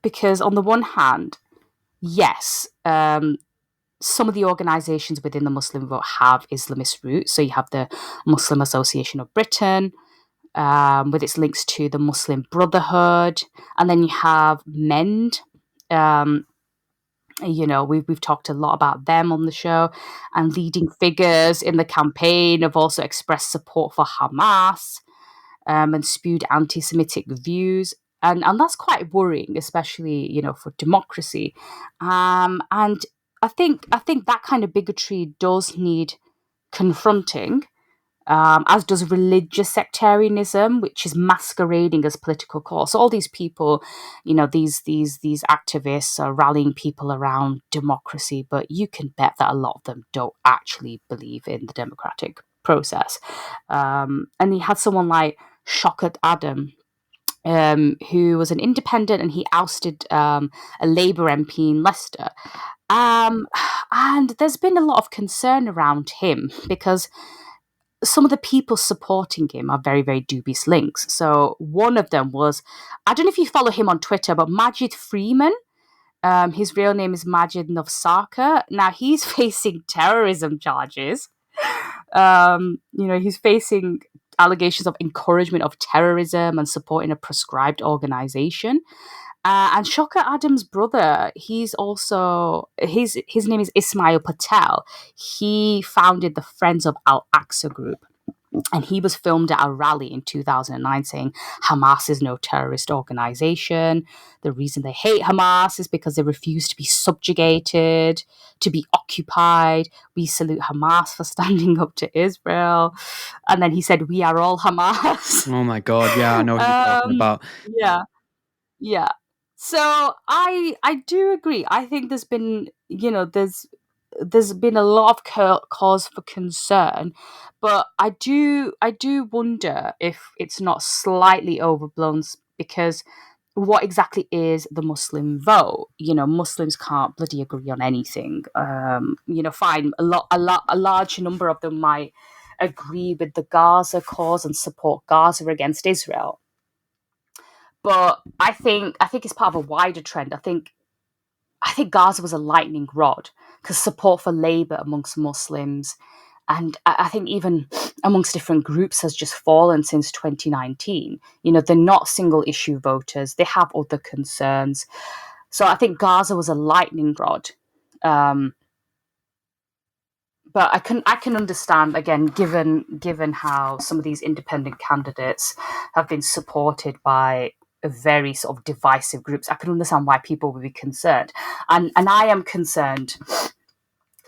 Because on the one hand, yes, some of the organisations within the Muslim Vote have Islamist roots. So you have the Muslim Association of Britain, with its links to the Muslim Brotherhood, and then you have MEND. We've talked a lot about them on the show, and leading figures in the campaign have also expressed support for Hamas and spewed anti-Semitic views, and that's quite worrying, especially for democracy. And I think that kind of bigotry does need confronting. As does religious sectarianism, which is masquerading as political cause. So all these people, these activists are rallying people around democracy, but you can bet that a lot of them don't actually believe in the democratic process. And he had someone like Shaukat Adam, who was an independent, and he ousted a Labour MP in Leicester. And there's been a lot of concern around him because some of the people supporting him are very, very dubious links. So one of them was, I don't know if you follow him on Twitter, but Majid Freeman. His real name is Majid Novsarka. Now he's facing terrorism charges. He's facing allegations of encouragement of terrorism and supporting a proscribed organization. And Shocker Adams' brother, he's also his name is Ismail Patel. He founded the Friends of Al Aqsa group. And he was filmed at a rally in 2009 saying Hamas is no terrorist organization. The reason they hate Hamas is because they refuse to be subjugated, to be occupied. We salute Hamas for standing up to Israel. And then he said, we are all Hamas. Oh my God. Yeah, I know what you're talking about. Yeah. Yeah. So I do agree. I think there's been, there's been a lot of cause for concern, but I do wonder if it's not slightly overblown because what exactly is the Muslim vote? Muslims can't bloody agree on anything. Fine, a large number of them might agree with the Gaza cause and support Gaza against Israel. But I think it's part of a wider trend. I think Gaza was a lightning rod because support for Labour amongst Muslims and I think even amongst different groups has just fallen since 2019. They're not single issue voters. They have other concerns. So I think Gaza was a lightning rod. But I can understand, again, given how some of these independent candidates have been supported by very sort of divisive groups. I can understand why people would be concerned, and I am concerned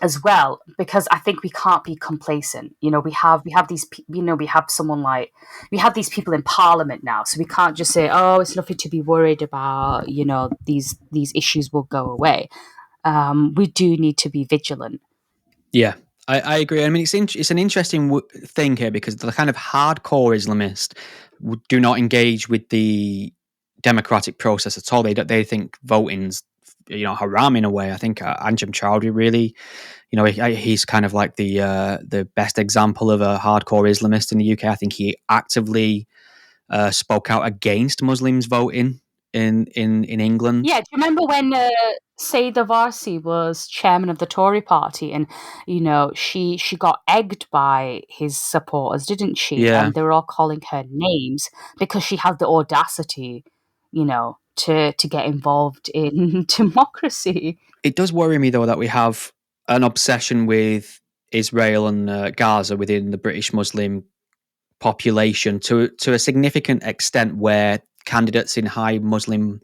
as well because I think we can't be complacent. We have these we have these people in Parliament now, so we can't just say, oh, it's nothing to be worried about. These issues will go away. We do need to be vigilant. Yeah. I agree. I mean, it's an interesting thing here because the kind of hardcore Islamists do not engage with the democratic process at all. They think voting's haram in a way. I think Anjem Choudhury really, he's kind of like the best example of a hardcore Islamist in the UK. I think he actively spoke out against Muslims voting in England. Yeah, do you remember when Saida Varsi was chairman of the Tory party and, she got egged by his supporters, didn't she? Yeah. And they were all calling her names because she had the audacity, to get involved in democracy. It does worry me, though, that we have an obsession with Israel and Gaza within the British Muslim population to a significant extent where candidates in high Muslim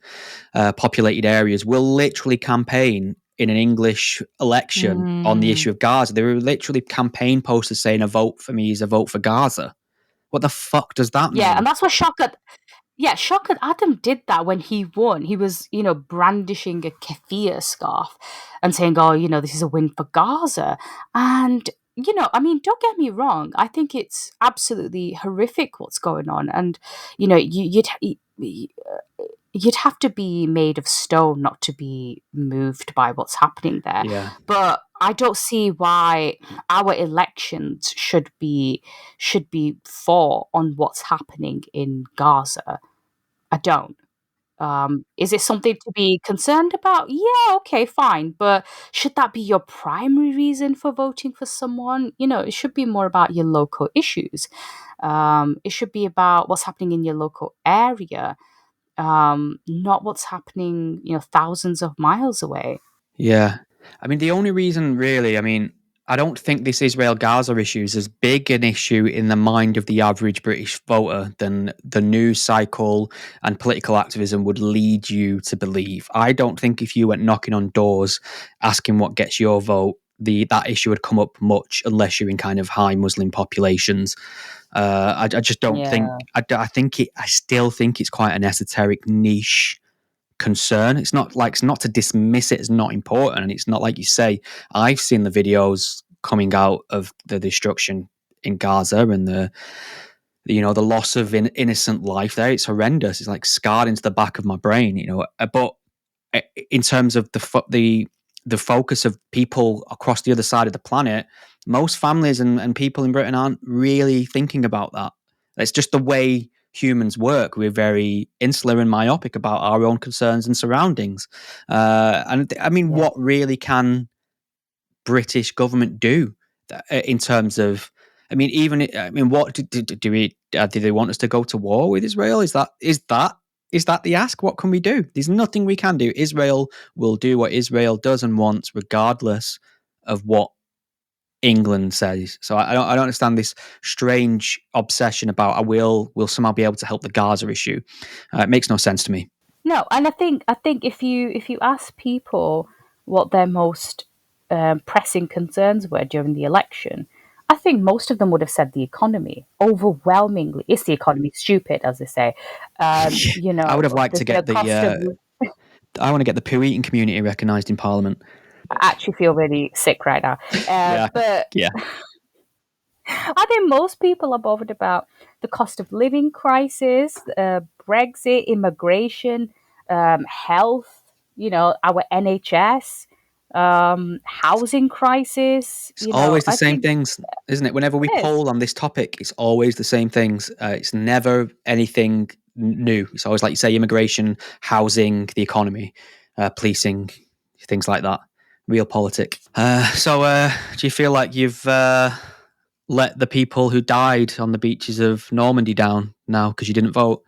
populated areas will literally campaign in an English election on the issue of Gaza. There were literally campaign posters saying a vote for me is a vote for Gaza. What the fuck does that mean? Yeah, and that's what Shaukat Adam did that when he won. He was, brandishing a keffiyeh scarf and saying, oh, this is a win for Gaza. And, don't get me wrong. I think it's absolutely horrific what's going on. And, you'd have to be made of stone not to be moved by what's happening there. Yeah. But I don't see why our elections should be fought on what's happening in Gaza. I don't. Is it something to be concerned about? Yeah, okay, fine. But should that be your primary reason for voting for someone? It should be more about your local issues. It should be about what's happening in your local area. Not what's happening, thousands of miles away. Yeah. I mean, the only reason really, I don't think this Israel-Gaza issue is as big an issue in the mind of the average British voter than the news cycle and political activism would lead you to believe. I don't think if you went knocking on doors asking what gets your vote, that issue would come up much unless you're in kind of high Muslim populations. I just don't think. I still think it's quite an esoteric niche concern. It's not to dismiss it as not important, and it's not like you say. I've seen the videos coming out of the destruction in Gaza and the loss of innocent life there. It's horrendous. It's like scarred into the back of my brain, But in terms of the the focus of people across the other side of the planet, most families and people in Britain aren't really thinking about that. It's just the way humans work. We're very insular and myopic about our own concerns and surroundings. And I mean, what really can British government do in terms of? I mean, what do they want us to go to war with Israel? Is that the ask? What can we do? There's nothing we can do. Israel will do what Israel does and wants, regardless of what England says. So I don't understand this strange obsession about we'll somehow be able to help the Gaza issue. It makes no sense to me. No, and I think if you ask people what their most pressing concerns were during the election, I think most of them would have said the economy. Overwhelmingly, it's the economy, stupid, as they say. You know, I would have liked to get I want to get the poo eating community recognised in Parliament. I actually feel really sick right now. But yeah. I think most people are bothered about the cost of living crisis, Brexit, immigration, health, our NHS, housing crisis. It's always the same things, isn't it? Whenever we poll on this topic, it's always the same things. It's never anything new. It's always, like you say, immigration, housing, the economy, policing, things like that. Real politic. So do you feel like you've let the people who died on the beaches of Normandy down now because you didn't vote?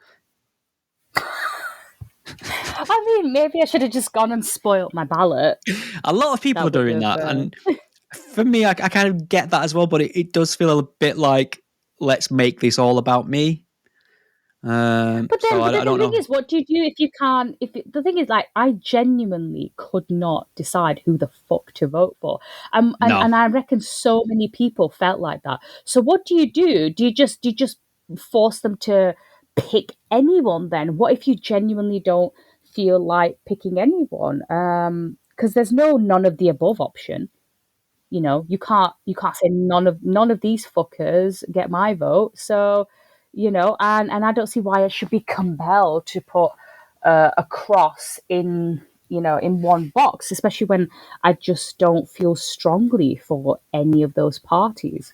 I mean, maybe I should have just gone and spoilt my ballot. A lot of people are doing that. And for me, I kind of get that as well, but it does feel a bit like, let's make this all about me. But then the thing is, what do you do if you can't? The thing is, like, I genuinely could not decide who the fuck to vote for, and I reckon so many people felt like that. So what do you do? Do you just force them to pick anyone? Then what if you genuinely don't feel like picking anyone? Because there's none of the above option. You can't say none of these fuckers get my vote. So. And I don't see why I should be compelled to put a cross in one box, especially when I just don't feel strongly for any of those parties.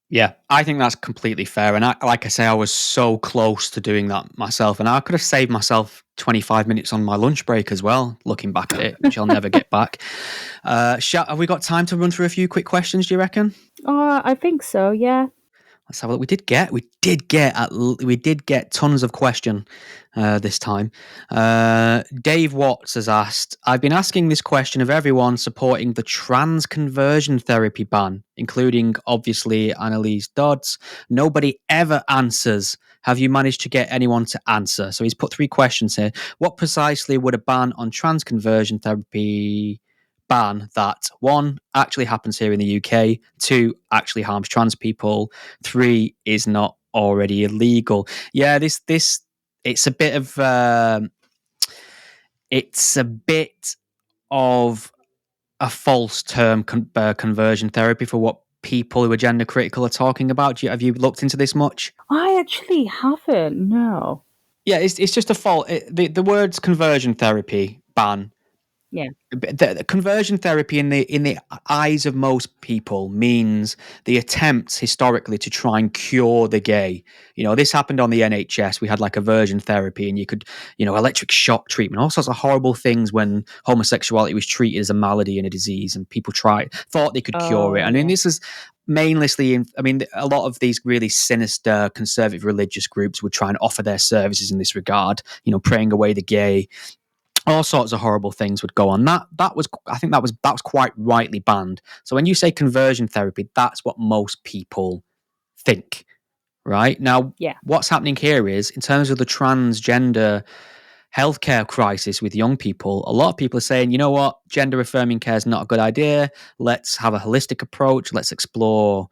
Yeah, I think that's completely fair. And like I say, I was so close to doing that myself. And I could have saved myself 25 minutes on my lunch break as well, looking back at it, which I'll never get back. Have we got time to run through a few quick questions, do you reckon? I think so, yeah. Let's have a look. We did get tons of question this time. Dave Watts has asked, I've been asking this question of everyone supporting the trans conversion therapy ban, including obviously Annalise Dodds. Nobody ever answers. Have you managed to get anyone to answer? So he's put 3 questions here. What precisely would a ban on trans conversion therapy ban that 1 actually happens here in the UK, 2 actually harms trans people, 3 is not already illegal? Yeah, this it's a bit of a false term, conversion therapy, for what people who are gender critical are talking about. Have you looked into this much? I actually haven't. No. Yeah, it's just a fault. The words conversion therapy ban. Yeah. The conversion therapy in the eyes of most people means the attempts historically to try and cure the gay. This happened on the NHS. We had like aversion therapy, and you could, electric shock treatment, all sorts of horrible things when homosexuality was treated as a malady and a disease, and people thought they could cure it. I mean, this is mainly a lot of these really sinister conservative religious groups would try and offer their services in this regard, praying away the gay. All sorts of horrible things would go on. That was quite rightly banned. So when you say conversion therapy, that's what most people think, right? Now, What's happening here is, in terms of the transgender healthcare crisis with young people, a lot of people are saying, you know what, gender affirming care is not a good idea. Let's have a holistic approach. Let's explore,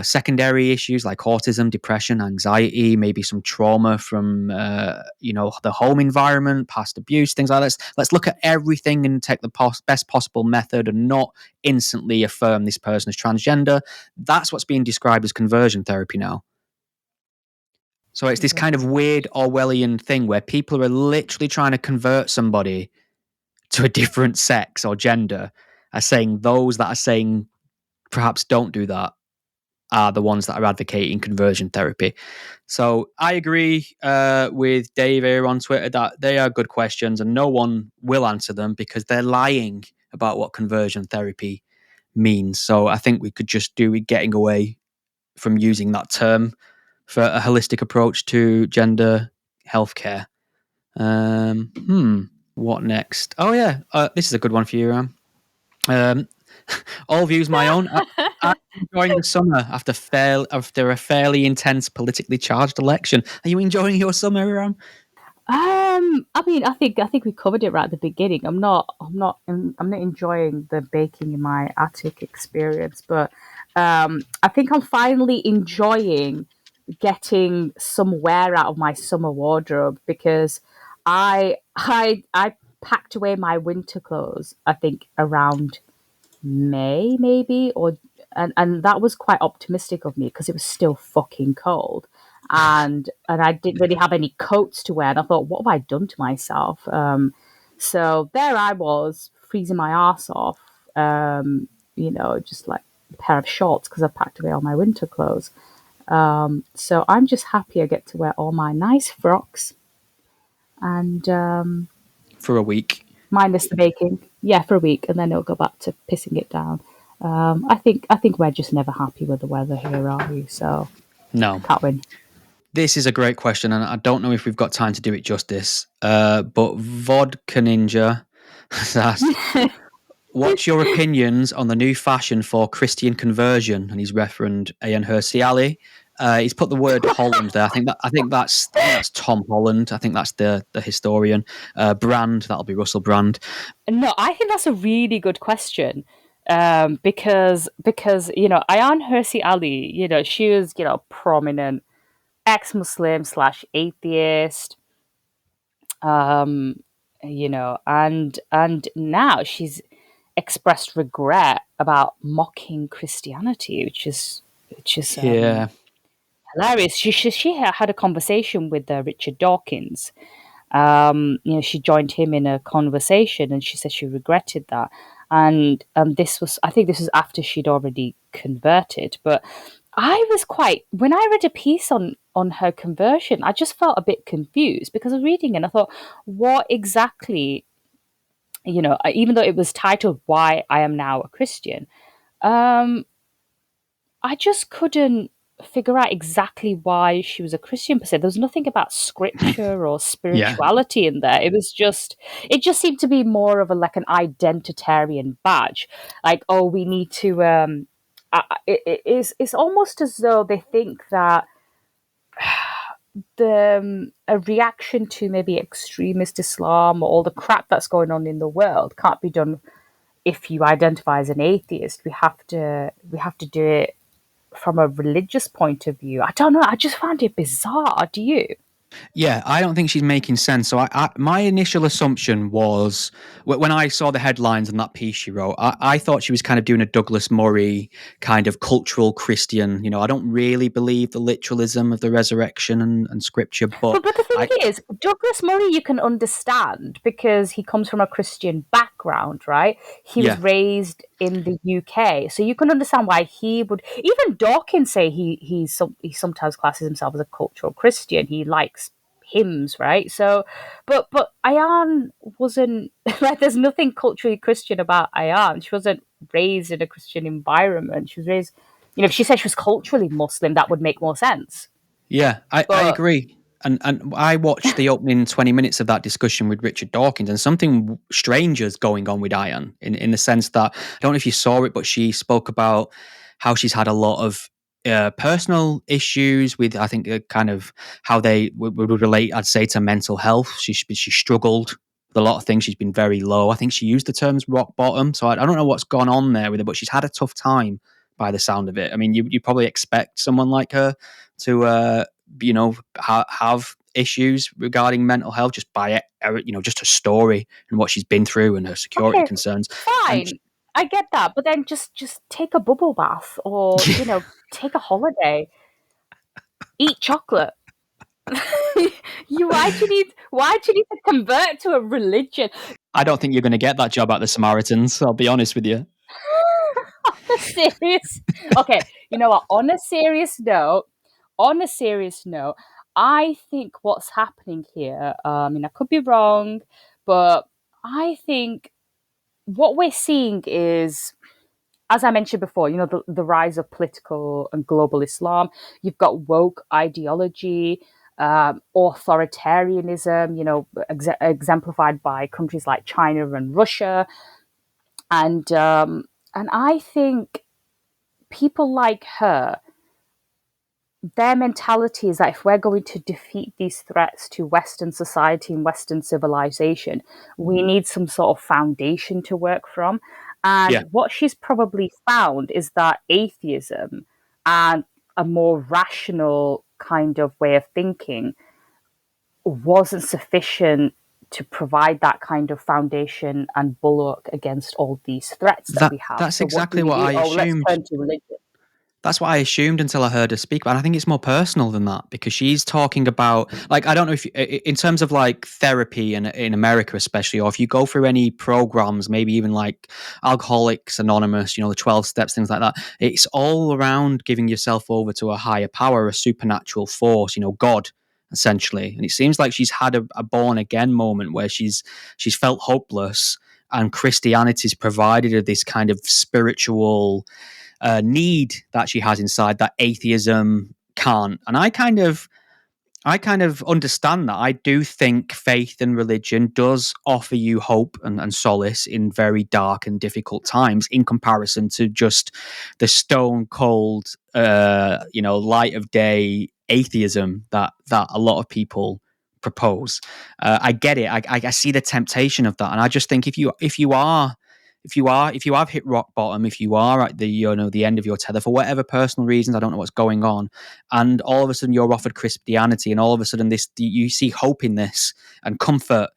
secondary issues like autism, depression, anxiety, maybe some trauma from, the home environment, past abuse, things like that. Let's look at everything and take the best possible method and not instantly affirm this person as transgender. That's what's being described as conversion therapy now. So it's this kind of weird Orwellian thing where people are literally trying to convert somebody to a different sex or gender are saying those that are saying perhaps don't do that are the ones that are advocating conversion therapy. So I agree with Dave here on Twitter that they are good questions and no one will answer them because they're lying about what conversion therapy means. So I think we could just do with getting away from using that term for a holistic approach to gender healthcare. What next? Oh yeah, this is a good one for you, Ram. All views my own. I'm enjoying the summer after a fairly intense, politically charged election. Are you enjoying your summer, Ram? I mean, I think we covered it right at the beginning. I'm not enjoying the baking in my attic experience, but I think I'm finally enjoying getting some wear out of my summer wardrobe because I packed away my winter clothes, I think around May maybe, and that was quite optimistic of me because it was still fucking cold. And I didn't really have any coats to wear, and I thought, what have I done to myself? So there I was, freezing my ass off, just like a pair of shorts because I packed away all my winter clothes. So I'm just happy I get to wear all my nice frocks, and for a week, minus the baking, yeah, for a week, and then it'll go back to pissing it down. I think we're just never happy with the weather here, are we? So no, can't win. This is a great question, and I don't know if we've got time to do it justice. But Vodka Ninja asked, "What's your opinions on the new fashion for Christian conversion?" And he's referenced Ayaan Hirsi Ali. He's put the word Holland there. I think that's Tom Holland. I think that's the historian. Brand, that'll be Russell Brand. No, I think that's a really good question. Because Ayaan Hirsi Ali, she was prominent ex-Muslim / atheist, and now she's expressed regret about mocking Christianity, which is hilarious. She had a conversation with Richard Dawkins. She joined him in a conversation, and she said she regretted that. And this was after she'd already converted. But I was when I read a piece on her conversion, I just felt a bit confused because I was reading and I thought, what exactly, even though it was titled "Why I Am Now a Christian," I just couldn't figure out exactly why she was a Christian per se. There was nothing about scripture or spirituality in there. It just seemed to be more of an identitarian badge. Like, oh, we need to. It's almost as though they think that a reaction to maybe extremist Islam or all the crap that's going on in the world can't be done if you identify as an atheist. We have to do it from a religious point of view. I don't know. I just found it bizarre. Do you? Yeah, I don't think she's making sense. So my initial assumption was when I saw the headlines and that piece she wrote, I thought she was kind of doing a Douglas Murray kind of cultural Christian. I don't really believe the literalism of the resurrection and scripture. But the thing is, Douglas Murray you can understand because he comes from a Christian background, right? He was raised in the UK. So you can understand why he would... Even Dawkins say he sometimes classes himself as a cultural Christian. He likes hymns, right? So, but Ayaan wasn't... there's nothing culturally Christian about Ayaan. She wasn't raised in a Christian environment. She was raised... if she said she was culturally Muslim, that would make more sense. Yeah, I agree. And I watched the opening 20 minutes of that discussion with Richard Dawkins, and something strange is going on with Ayaan in the sense that, I don't know if you saw it, but she spoke about how she's had a lot of personal issues with, I think, kind of how they would relate, I'd say, to mental health. She struggled with a lot of things. She's been very low. I think she used the terms rock bottom. So I don't know what's gone on there with her, but she's had a tough time by the sound of it. I mean, you probably expect someone like her to have issues regarding mental health just by just her story and what she's been through and her security concerns. Fine, I get that, but then just take a bubble bath or take a holiday, eat chocolate. Why do you need to convert to a religion? I don't think you're going to get that job at the Samaritans. I'll be honest with you. Okay, you know what? On a serious note, I think what's happening here, I could be wrong, but I think what we're seeing is, as I mentioned before, the rise of political and global Islam. You've got woke ideology, authoritarianism, exemplified by countries like China and Russia. And I think people like her, their mentality is that if we're going to defeat these threats to Western society and Western civilization, we need some sort of foundation to work from. And what she's probably found is that atheism and a more rational kind of way of thinking wasn't sufficient to provide that kind of foundation and bulwark against all these threats that we have. That's exactly what I assumed. Let's turn to religion. That's what I assumed until I heard her speak. But I think it's more personal than that, because she's talking about, like, I don't know if in terms of like therapy in America, especially, or if you go through any programs, maybe even like Alcoholics Anonymous, the 12 steps, things like that. It's all around giving yourself over to a higher power, a supernatural force, God, essentially. And it seems like she's had a born again moment where she's felt hopeless, and Christianity's provided her this kind of spiritual need that she has inside that atheism can't. And I kind of understand that. I do think faith and religion does offer you hope and solace in very dark and difficult times, in comparison to just the stone cold, light of day atheism that a lot of people propose. I get it. I see the temptation of that, and I just think if you have hit rock bottom, if you are at the the end of your tether for whatever personal reasons, I don't know what's going on, and all of a sudden you're offered Christianity, and all of a sudden you see hope in this and comfort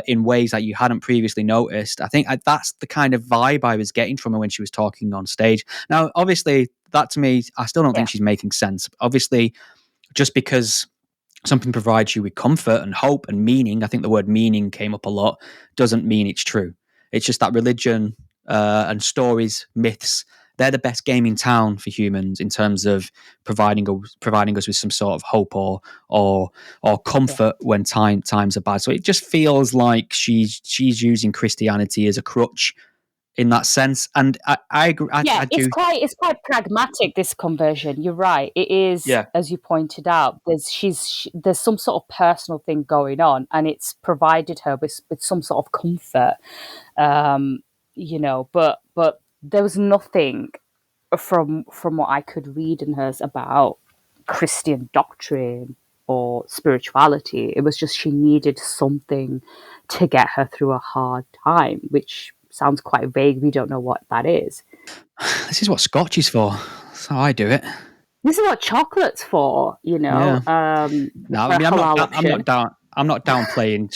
in ways that you hadn't previously noticed. I think that's the kind of vibe I was getting from her when she was talking on stage. Now, obviously, that to me, I still don't think she's making sense. Obviously, just because something provides you with comfort and hope and meaning, I think the word meaning came up a lot, doesn't mean it's true. It's just that religion and stories, myths, they're the best game in town for humans in terms of providing us with some sort of hope or comfort when times are bad. So it just feels like she's using Christianity as a crutch in that sense. And I agree. It's quite pragmatic, this conversion. You're right. It is, as you pointed out, there's some sort of personal thing going on, and it's provided her with some sort of comfort. But there was nothing from what I could read in hers about Christian doctrine or spirituality. It was just she needed something to get her through a hard time, which sounds quite vague. We don't know what that is. This is what Scotch is for. That's how I do it. This is what chocolate's for, No, I'm not down. I'm not downplaying.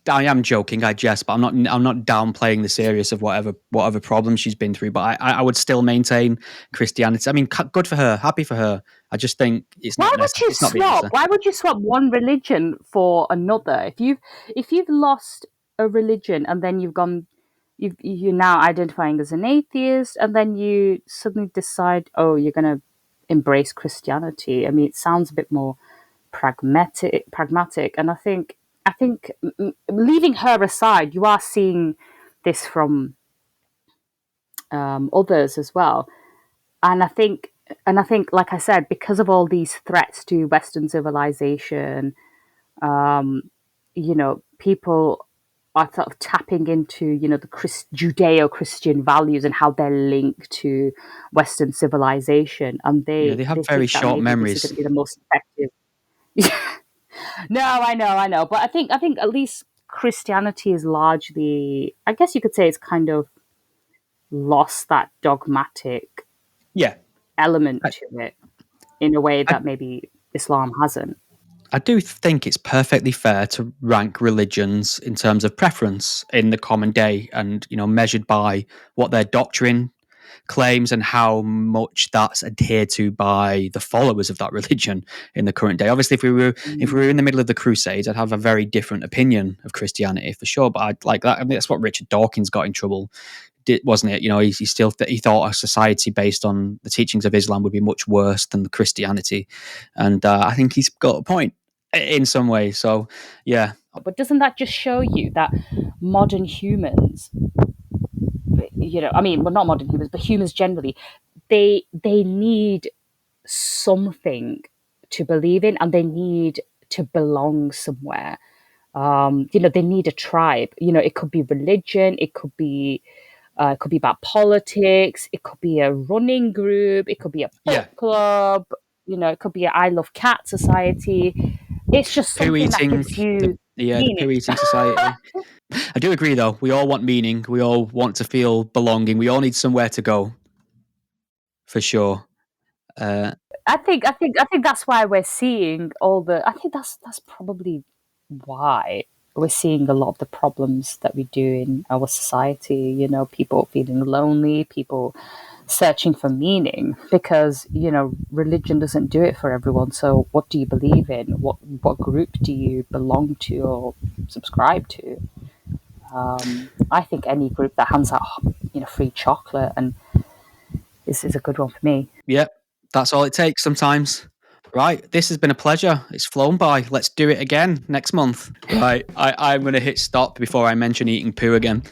I am joking. I jest, but I'm not downplaying the seriousness of whatever problems she's been through. But I would still maintain Christianity. I mean, good for her. Happy for her. I just think it's not. Why would you swap one religion for another? If you've lost a religion and then you're now identifying as an atheist, and then you suddenly decide, oh, you're going to embrace Christianity. I mean, it sounds a bit more pragmatic, and I think leaving her aside, you are seeing this from others as well, and I think, like I said, because of all these threats to Western civilization, people are sort of tapping into the Judeo-Christian values and how they're linked to Western civilization, and they have very short memories. This is going to be the most effective. No, I know, but I think at least Christianity is largely, I guess you could say, it's kind of lost that dogmatic element to it in a way that maybe Islam hasn't. I do think it's perfectly fair to rank religions in terms of preference in the common day, and measured by what their doctrine claims and how much that's adhered to by the followers of that religion in the current day. Obviously, if we were in the middle of the Crusades, I'd have a very different opinion of Christianity for sure. But I'd like that. I mean, that's what Richard Dawkins got in trouble, wasn't it? You know, he thought a society based on the teachings of Islam would be much worse than Christianity, and I think he's got a point in some ways. So, yeah. But doesn't that just show you that modern humans, you know, I mean, well, not modern humans, but humans generally, they need something to believe in, and they need to belong somewhere. You know, they need a tribe. You know, it could be religion, it could be about politics, it could be a running group, it could be a book club, you know, it could be an I Love Cat society. It's just something that gives you the poo-eating society. I do agree, though. We all want meaning. We all want to feel belonging. We all need somewhere to go, for sure. I think that's why we're seeing all the. I think that's probably why we're seeing a lot of the problems that we do in our society. You know, people feeling lonely, people searching for meaning, because, you know, religion doesn't do it for everyone. So what do you believe in? What group do you belong to or subscribe to? I think any group that hands out, you know, free chocolate and is a good one for me. Yep, that's all it takes sometimes. Right, this has been a pleasure. It's flown by. Let's do it again next month. Right, I'm going to hit stop before I mention eating poo again.